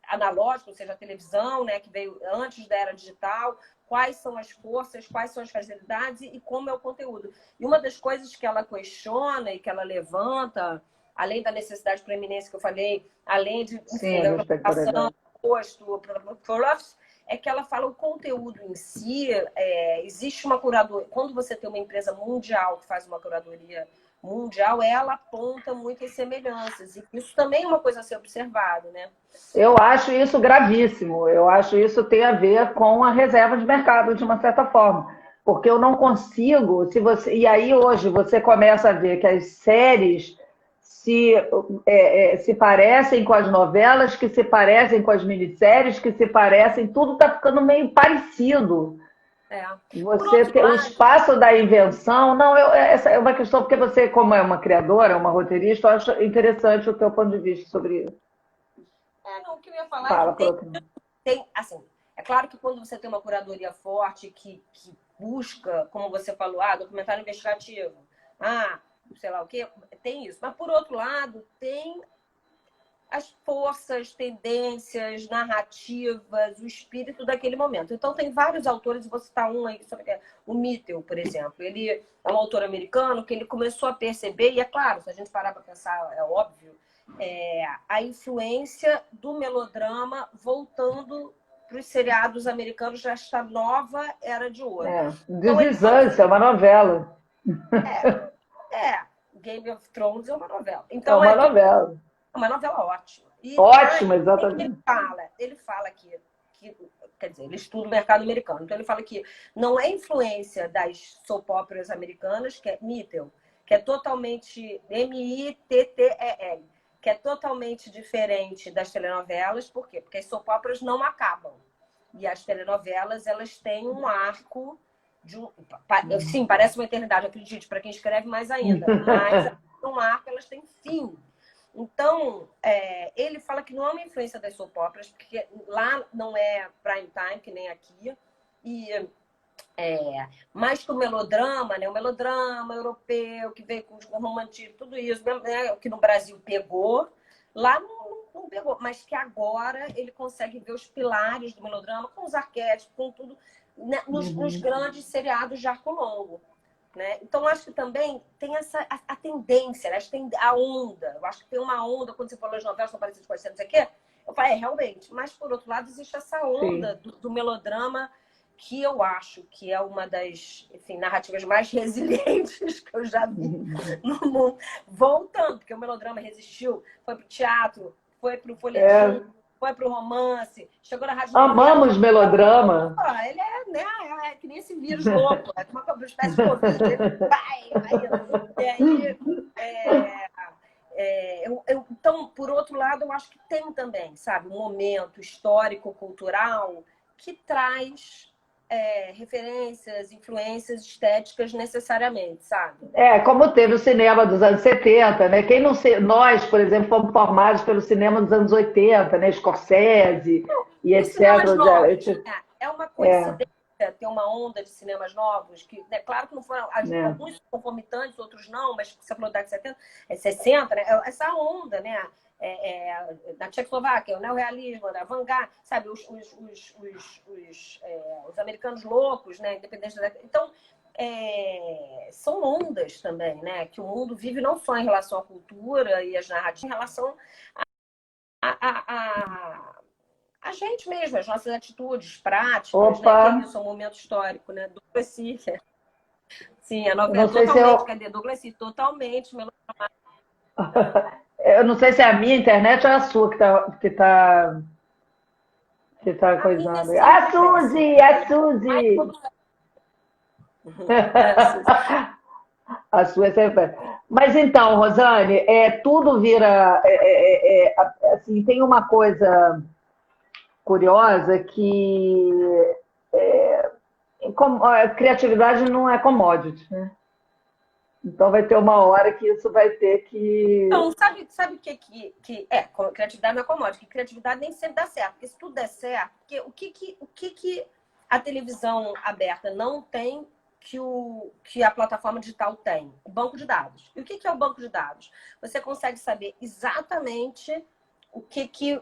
analógicos, ou seja, a televisão, né, que veio antes da era digital, quais são as forças, quais são as facilidades e como é o conteúdo. E uma das coisas que ela questiona e que ela levanta, além da necessidade de preeminência que eu falei, além de da preocupação, posto, é que ela fala o conteúdo em si, existe uma curadoria. Quando você tem uma empresa mundial que faz uma curadoria mundial, ela aponta muitas semelhanças. E isso também é uma coisa a ser observado, né? Eu acho isso gravíssimo. Eu acho isso tem a ver com a reserva de mercado, de uma certa forma. Porque eu não consigo, e aí hoje você começa a ver que as séries se parecem com as novelas, que se parecem com as minisséries, que se parecem, tudo está ficando meio parecido. Você tem o espaço da invenção. Não, essa é uma questão, porque você, como é uma criadora, uma roteirista, eu acho interessante o teu ponto de vista sobre isso. O que eu ia falar é que tem, assim, é claro que quando você tem uma curadoria forte que busca, como você falou, documentário investigativo, sei lá o quê, tem isso. Mas, por outro lado, tem as forças, tendências, narrativas, o espírito daquele momento. Então, tem vários autores, vou citar um aí, o Mitchell, por exemplo. Ele é um autor americano que ele começou a perceber, e é claro, se a gente parar para pensar, é óbvio, a influência do melodrama voltando para os seriados americanos desta nova era de ouro. Deslizante, é uma novela. Game of Thrones é uma novela. Então, é uma novela. É uma novela ótima. Ótima, exatamente. Ele fala que, quer dizer, ele estuda o mercado americano. Então, ele fala que não é influência das soap operas americanas, que é Mitchell, que é totalmente Mittel, que é totalmente diferente das telenovelas. Por quê? Porque as soap operas não acabam. E as telenovelas, elas têm um arco sim, parece uma eternidade, acredite, para quem escreve mais ainda. Mas um arco, elas têm fim. Então, ele fala que não é uma influência das soap operas, porque lá não é prime time, que nem aqui. Mas que o melodrama, né? O melodrama europeu, que veio com o romantismo, tudo isso, né? Que no Brasil pegou, lá não pegou. Mas que agora ele consegue ver os pilares do melodrama, com os arquétipos, com tudo, né? Nos grandes seriados de arco longo. Né? Então, acho que também tem a tendência, né? Acho que tem a onda. Eu acho que tem uma onda, quando você falou as novelas são parecidas com as cenas aqui, eu falei, realmente. Mas, por outro lado, existe essa onda do melodrama, que eu acho que é uma das, enfim, narrativas mais resilientes que eu já vi no mundo. Voltando, porque o melodrama resistiu, foi para o teatro, foi para o folhetim, foi para o romance, chegou na rádio. Amamos melodrama. Ele é que nem esse vírus louco, é uma espécie de Covid. Vai. Então, por outro lado, eu acho que tem também, sabe, um momento histórico, cultural, que traz referências, influências estéticas necessariamente, sabe? Como teve o cinema dos anos 70, né? Quem não se... Nós, por exemplo, fomos formados pelo cinema dos anos 80, né? Scorsese e Os etc. cinemas novos, né? É uma coincidência ter uma onda de cinemas novos, que, né, claro que não foram, alguns concomitantes, outros não, mas você falou da década de 70, 60, né? Essa onda, né? Na Tchecoslováquia, o neorrealismo, a avant-garde, sabe? Os americanos loucos, né? Independente da... Então, são ondas também, né? Que o mundo vive não só em relação à cultura e às narrativas, em relação a gente mesmo, as nossas atitudes práticas, né? Que é isso, é um momento histórico, né? Douglas Sirk. Sim, a novela totalmente, cadê? Douglas Sirk, totalmente melodramática. Eu não sei se é a minha internet ou é a sua que tá coisando. A Suzy! A Suzy! A sua é sempre. Mas então, Rosane, tudo vira. Assim, tem uma coisa curiosa que a criatividade não é commodity, né? Então vai ter uma hora que isso vai ter que. Então, sabe o que criatividade não é commodity, que criatividade nem sempre dá certo. Porque se tudo der certo, porque o que a televisão aberta não tem que a plataforma digital tem? O banco de dados. E o que é o banco de dados? Você consegue saber exatamente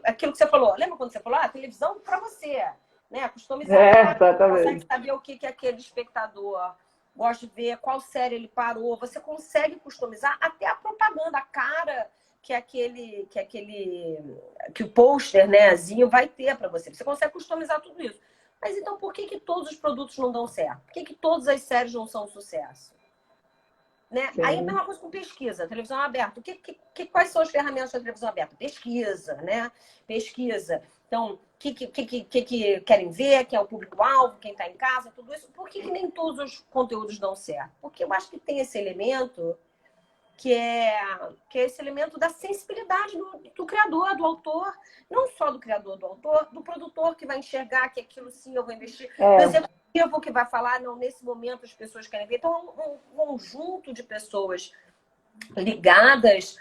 aquilo que você falou. Lembra quando você falou? A televisão para você, né? Customizar. Você consegue saber o que aquele espectador gosta de ver, qual série ele parou. Você consegue customizar até a propaganda, a cara que o pôster, né, vai ter para você. Você consegue customizar tudo isso. Mas então por que todos os produtos não dão certo? Por que todas as séries não são um sucesso? Né? Aí é a mesma coisa com pesquisa, televisão aberta. Quais são as ferramentas da televisão aberta? Pesquisa, né? Pesquisa. Então, o que querem ver, quem é o público-alvo, quem está em casa, tudo isso. Por que nem todos os conteúdos dão certo? Porque eu acho que tem esse elemento que é esse elemento da sensibilidade do criador, do autor, não só do criador, do autor, do produtor que vai enxergar que aquilo sim eu vou investir, do executivo que vai falar, não, nesse momento as pessoas querem ver. Então, um conjunto de pessoas ligadas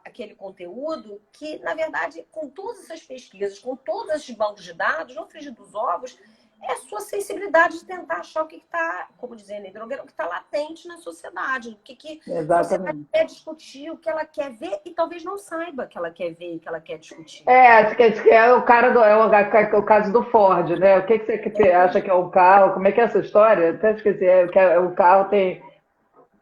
àquele conteúdo que, na verdade, com todas essas pesquisas, com todos esses bancos de dados, no frigir dos ovos, é a sua sensibilidade de tentar achar o que está, como dizia Ney Drogueiro, o que está latente na sociedade, o que a sociedade quer discutir, o que ela quer ver e talvez não saiba que ela quer ver e que ela quer discutir. É o caso do Ford, né? O que você acha que é o carro? Como é que é essa história? Até esqueci. O carro tem...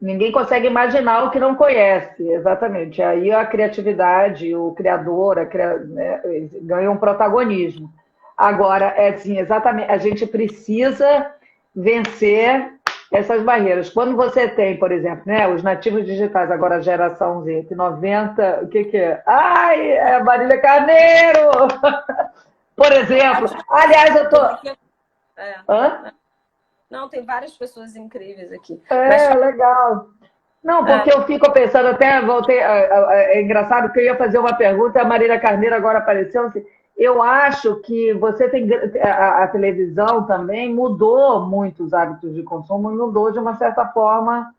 Ninguém consegue imaginar o que não conhece, exatamente. Aí a criatividade, o criador, né, ganha um protagonismo. Agora, assim, exatamente, a gente precisa vencer essas barreiras. Quando você tem, por exemplo, né, os nativos digitais, agora a geração Z, que 90, o que é? Ai, é Marília Carneiro! Por exemplo. Aliás, eu tô... Hã? Não, tem várias pessoas incríveis aqui. Legal. Não, porque eu fico pensando, até voltei. É engraçado que eu ia fazer uma pergunta, a Marília Carneiro agora apareceu. Assim, eu acho que você tem. A televisão também mudou muito os hábitos de consumo, mudou de uma certa forma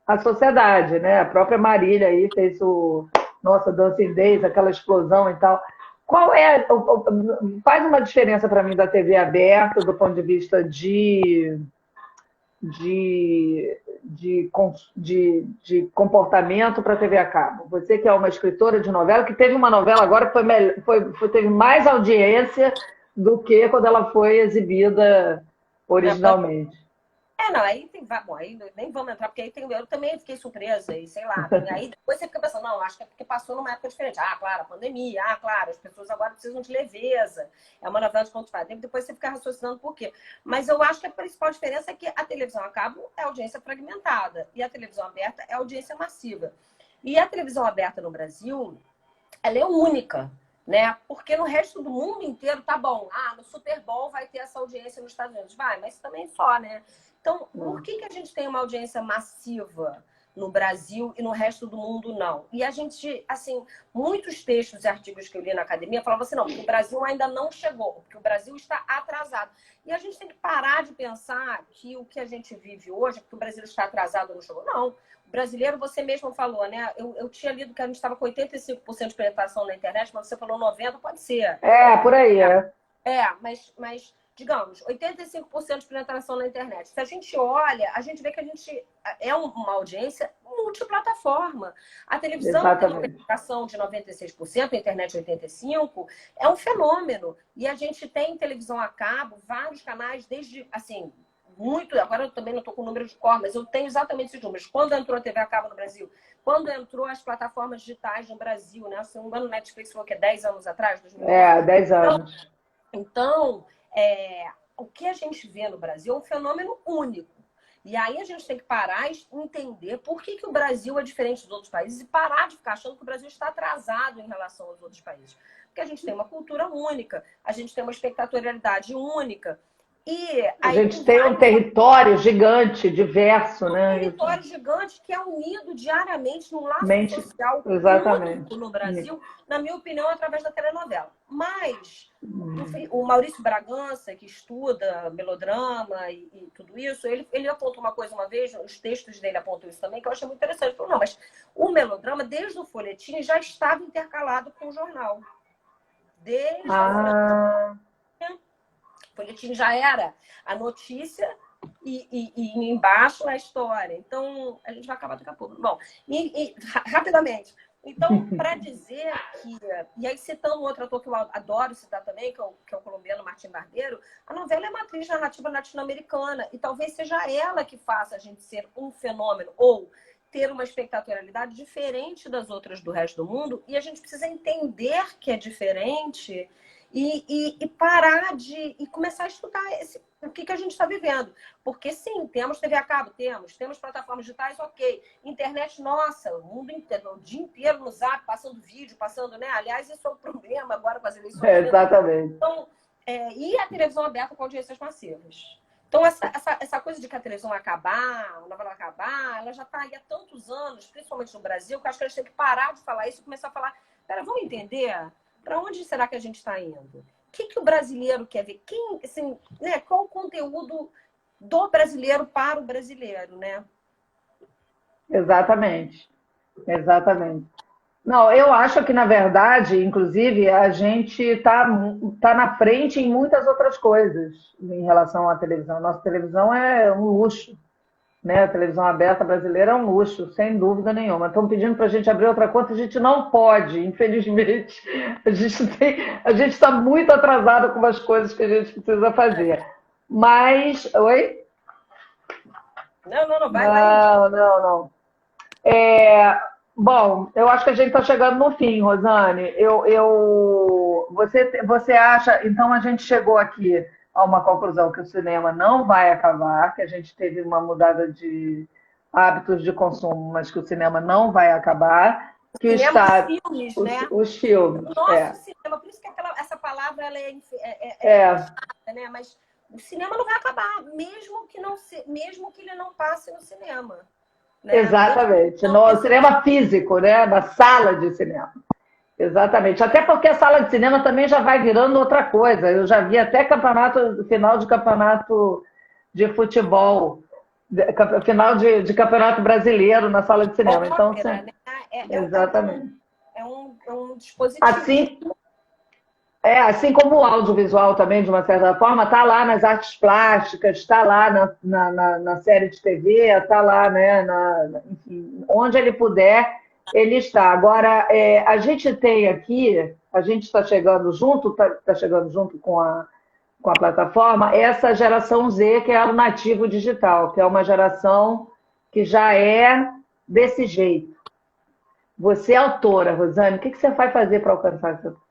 a sociedade, né? A própria Marília aí fez nossa, Dancing Days, aquela explosão e tal. Qual é. Faz uma diferença para mim da TV aberta, do ponto de vista de comportamento para a TV a cabo. Você que é uma escritora de novela, que teve uma novela agora que teve mais audiência do que quando ela foi exibida originalmente. Não, aí tem. Bom, aí nem vamos entrar, porque aí eu também fiquei surpresa, e sei lá. Aí depois você fica pensando, não, acho que é porque passou numa época diferente. Claro, a pandemia, claro, as pessoas agora precisam de leveza. É uma novela de contos fados. Depois você fica raciocinando por quê. Mas eu acho que a principal diferença é que a televisão a cabo é audiência fragmentada e a televisão aberta é audiência massiva. E a televisão aberta no Brasil, ela é única. Né? Porque no resto do mundo inteiro tá bom. No Super Bowl vai ter essa audiência nos Estados Unidos. Vai, mas também só, né? Então, por que a gente tem uma audiência massiva no Brasil e no resto do mundo não. E a gente, assim, muitos textos e artigos que eu li na academia falavam assim, não, porque o Brasil ainda não chegou, porque o Brasil está atrasado. E a gente tem que parar de pensar que o que a gente vive hoje é porque o Brasil está atrasado ou não chegou. Não. O brasileiro, você mesmo falou, né? Eu tinha lido que a gente estava com 85% de penetração na internet, mas você falou 90%, pode ser. Por aí, é. Mas digamos, 85% de penetração na internet. Se a gente olha, a gente vê que a gente é uma audiência multiplataforma. A televisão tem uma penetração de 96%, a internet 85%, é um fenômeno. E a gente tem televisão a cabo, vários canais, desde, assim, muito... Agora eu também não estou com o número de cor, mas eu tenho exatamente esses números. Quando entrou a TV a cabo no Brasil, quando entrou as plataformas digitais no Brasil, né? Se não me engano, o Netflix falou que é 10 anos atrás, 2011. 10 anos. Então, o que a gente vê no Brasil é um fenômeno único. E aí a gente tem que parar e entender por que o Brasil é diferente dos outros países e parar de ficar achando que o Brasil está atrasado em relação aos outros países. Porque a gente tem uma cultura única, a gente tem uma espectatorialidade única. E a gente tem um território gigante, diverso, né? Um território gigante que é unido diariamente num laço social único no Brasil, na minha opinião, através da telenovela. Mas o Maurício Bragança, que estuda melodrama e tudo isso, ele apontou uma coisa uma vez, os textos dele apontam isso também, que eu achei muito interessante. Ele falou, não, mas o melodrama, desde o folhetim, já estava intercalado com o jornal. Desde o folhetim já era a notícia e embaixo a história. Então, a gente vai acabar daqui a pouco. Bom, rapidamente. Então, para dizer que... E aí, citando outro ator que eu adoro citar também, que é o colombiano Martin Barbeiro, a novela é matriz narrativa latino-americana e talvez seja ela que faça a gente ser um fenômeno ou ter uma espectatorialidade diferente das outras do resto do mundo. E a gente precisa entender que é diferente... E parar e começar a estudar o que a gente está vivendo. Porque, sim, temos TV a cabo, temos plataformas digitais, ok. Internet, nossa, o mundo inteiro, o dia inteiro no Zap, passando vídeo, passando, né? Aliás, isso é um problema agora com as eleições. Exatamente. Então, e a televisão aberta com audiências massivas. Então, essa coisa de que a televisão vai acabar, a novela vai acabar, ela já está aí há tantos anos, principalmente no Brasil, que eu acho que a gente tem que parar de falar isso e começar a falar, pera, vamos entender... Para onde será que a gente está indo? O que o brasileiro quer ver? Assim, né? Qual o conteúdo do brasileiro para o brasileiro, né? Exatamente. Não, eu acho que, na verdade, inclusive, a gente está na frente em muitas outras coisas em relação à televisão. Nossa televisão é um luxo. Né? A televisão aberta brasileira é um luxo, sem dúvida nenhuma. Estão pedindo para a gente abrir outra conta, a gente não pode, infelizmente. A gente está muito atrasado com as coisas que a gente precisa fazer. Mas... Oi? Não, vai. Não. Bom, eu acho que a gente está chegando no fim, Rosane. Você acha... Então, a gente chegou aqui a uma conclusão que o cinema não vai acabar, que a gente teve uma mudada de hábitos de consumo, mas que o cinema não vai acabar. Que está filmes, né? Os filmes. Nosso cinema, por isso que essa palavra ela né? Mas o cinema não vai acabar, mesmo que ele não passe no cinema. Né? Exatamente. No cinema físico, né? Na sala de cinema. Exatamente. Até porque a sala de cinema também já vai virando outra coisa. Eu já vi até final de campeonato de futebol, final de campeonato brasileiro na sala de cinema. Então, né? exatamente. É um dispositivo. Assim como o audiovisual também, de uma certa forma, está lá nas artes plásticas, está lá na série de TV, está lá, né? Enfim, onde ele puder. Ele está. Agora, a gente tem aqui, a gente está chegando junto, com a plataforma, essa geração Z, que é o nativo digital, que é uma geração que já é desse jeito. Você é autora, Rosane, o que você vai fazer para alcançar essa...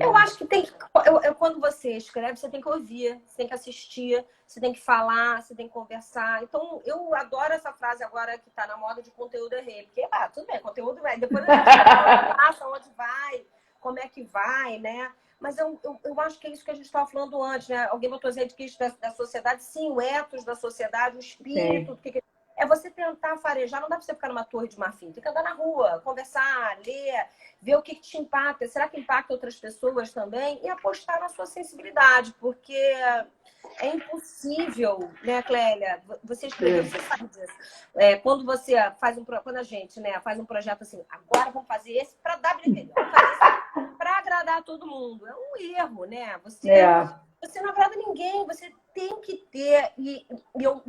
Eu acho que quando você escreve, você tem que ouvir, você tem que assistir, você tem que falar, você tem que conversar. Então, eu adoro essa frase agora que está na moda de conteúdo errei. Porque, tudo bem, conteúdo vai. Depois a gente passa onde vai, como é que vai, né? Mas eu acho que é isso que a gente estava falando antes, né? Alguém botou as etiquetas da sociedade. Sim, o ethos da sociedade, o espírito, é você tentar farejar. Não dá para você ficar numa torre de marfim. Tem que andar na rua, conversar, ler, ver o que te impacta. Será que impacta outras pessoas também? E apostar na sua sensibilidade, porque é impossível, né, Clélia? Você escreveu, você sabe disso. Quando você faz quando a gente, né, faz um projeto assim, agora vamos fazer esse para dar bilheteria, vamos fazer esse para agradar todo mundo. É um erro, né? Você não agrada ninguém, você tem que ter. E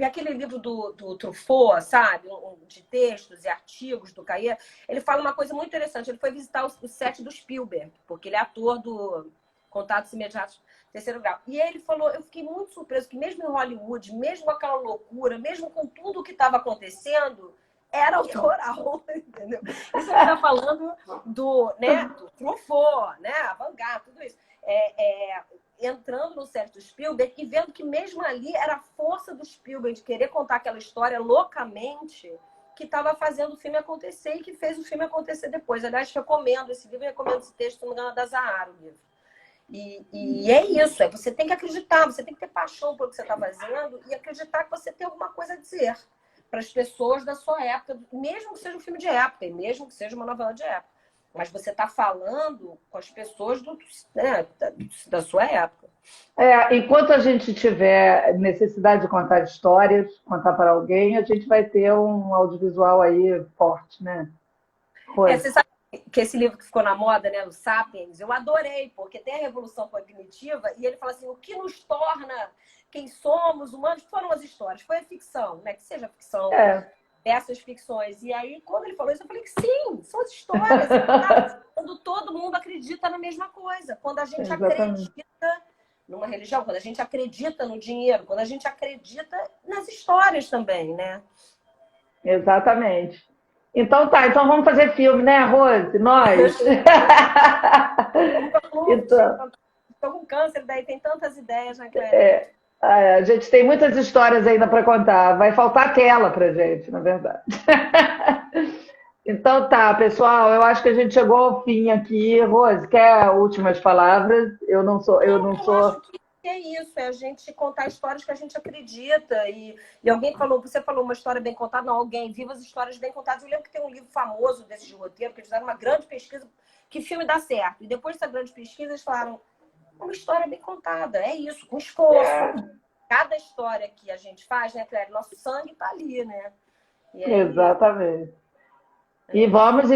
aquele livro do Truffaut, sabe? De textos e artigos do Cahiers, ele fala uma coisa muito interessante. Ele foi visitar o set do Spielberg, porque ele é ator do Contatos Imediatos Terceiro Grau. E ele falou, eu fiquei muito surpreso que mesmo em Hollywood, mesmo com aquela loucura, mesmo com tudo o que estava acontecendo, era autoral, entendeu? Isso ele está falando né, do Truffaut, né? Avant-garde, tudo isso. Entrando no set do Spielberg e vendo que mesmo ali era a força do Spielberg de querer contar aquela história loucamente que estava fazendo o filme acontecer e que fez o filme acontecer depois. Aliás, recomendo esse livro, recomendo esse texto, se não me engano, da Zahara, o livro. E é isso, você tem que acreditar, você tem que ter paixão pelo que você está fazendo e acreditar que você tem alguma coisa a dizer para as pessoas da sua época, mesmo que seja um filme de época e mesmo que seja uma novela de época. Mas você está falando com as pessoas da sua época. Enquanto a gente tiver necessidade de contar histórias, contar para alguém, a gente vai ter um audiovisual aí forte, né? Você sabe que esse livro que ficou na moda, né, o Sapiens, eu adorei, porque tem a Revolução Cognitiva e ele fala assim, o que nos torna quem somos, humanos, foram as histórias, foi a ficção, né? Que seja ficção, essas ficções. E aí, quando ele falou isso, eu falei que sim, são as histórias. Quando todo mundo acredita na mesma coisa. Quando a gente acredita numa religião, quando a gente acredita no dinheiro, quando a gente acredita nas histórias também, né? Exatamente. Então vamos fazer filme, né, Rose? Nós. Estou com câncer, daí tem tantas ideias, né, Clélia? A gente tem muitas histórias ainda para contar. Vai faltar tela para gente, na verdade. Então pessoal, eu acho que a gente chegou ao fim aqui. Rose, quer últimas palavras? Eu não sou. Acho que é isso, é a gente contar histórias que a gente acredita. E você falou uma história bem contada, não, alguém viva as histórias bem contadas. Eu lembro que tem um livro famoso desse de roteiro, que eles fizeram uma grande pesquisa, que filme dá certo. E depois dessa grande pesquisa, eles falaram, uma história bem contada, é isso, com esforço. Cada história que a gente faz, né, Clélia? Nosso sangue tá ali, né? Exatamente. E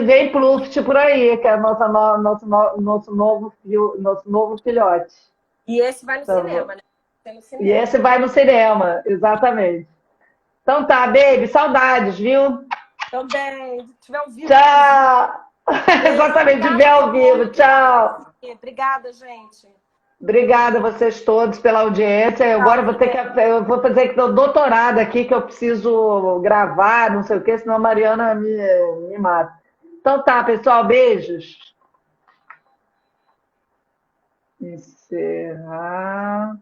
vem Pluft por aí, que é nosso novo filhote. E esse vai no cinema, né? E esse vai no cinema, exatamente. Então baby, saudades, viu? Também, se tiver um vídeo. Tchau! Exatamente, de ver ao vivo, tchau! Obrigada, gente. Obrigada a vocês todos pela audiência. Agora eu vou fazer aqui o doutorado aqui, que eu preciso gravar, não sei o quê, senão a Mariana me mata. Então pessoal, beijos. Encerrar.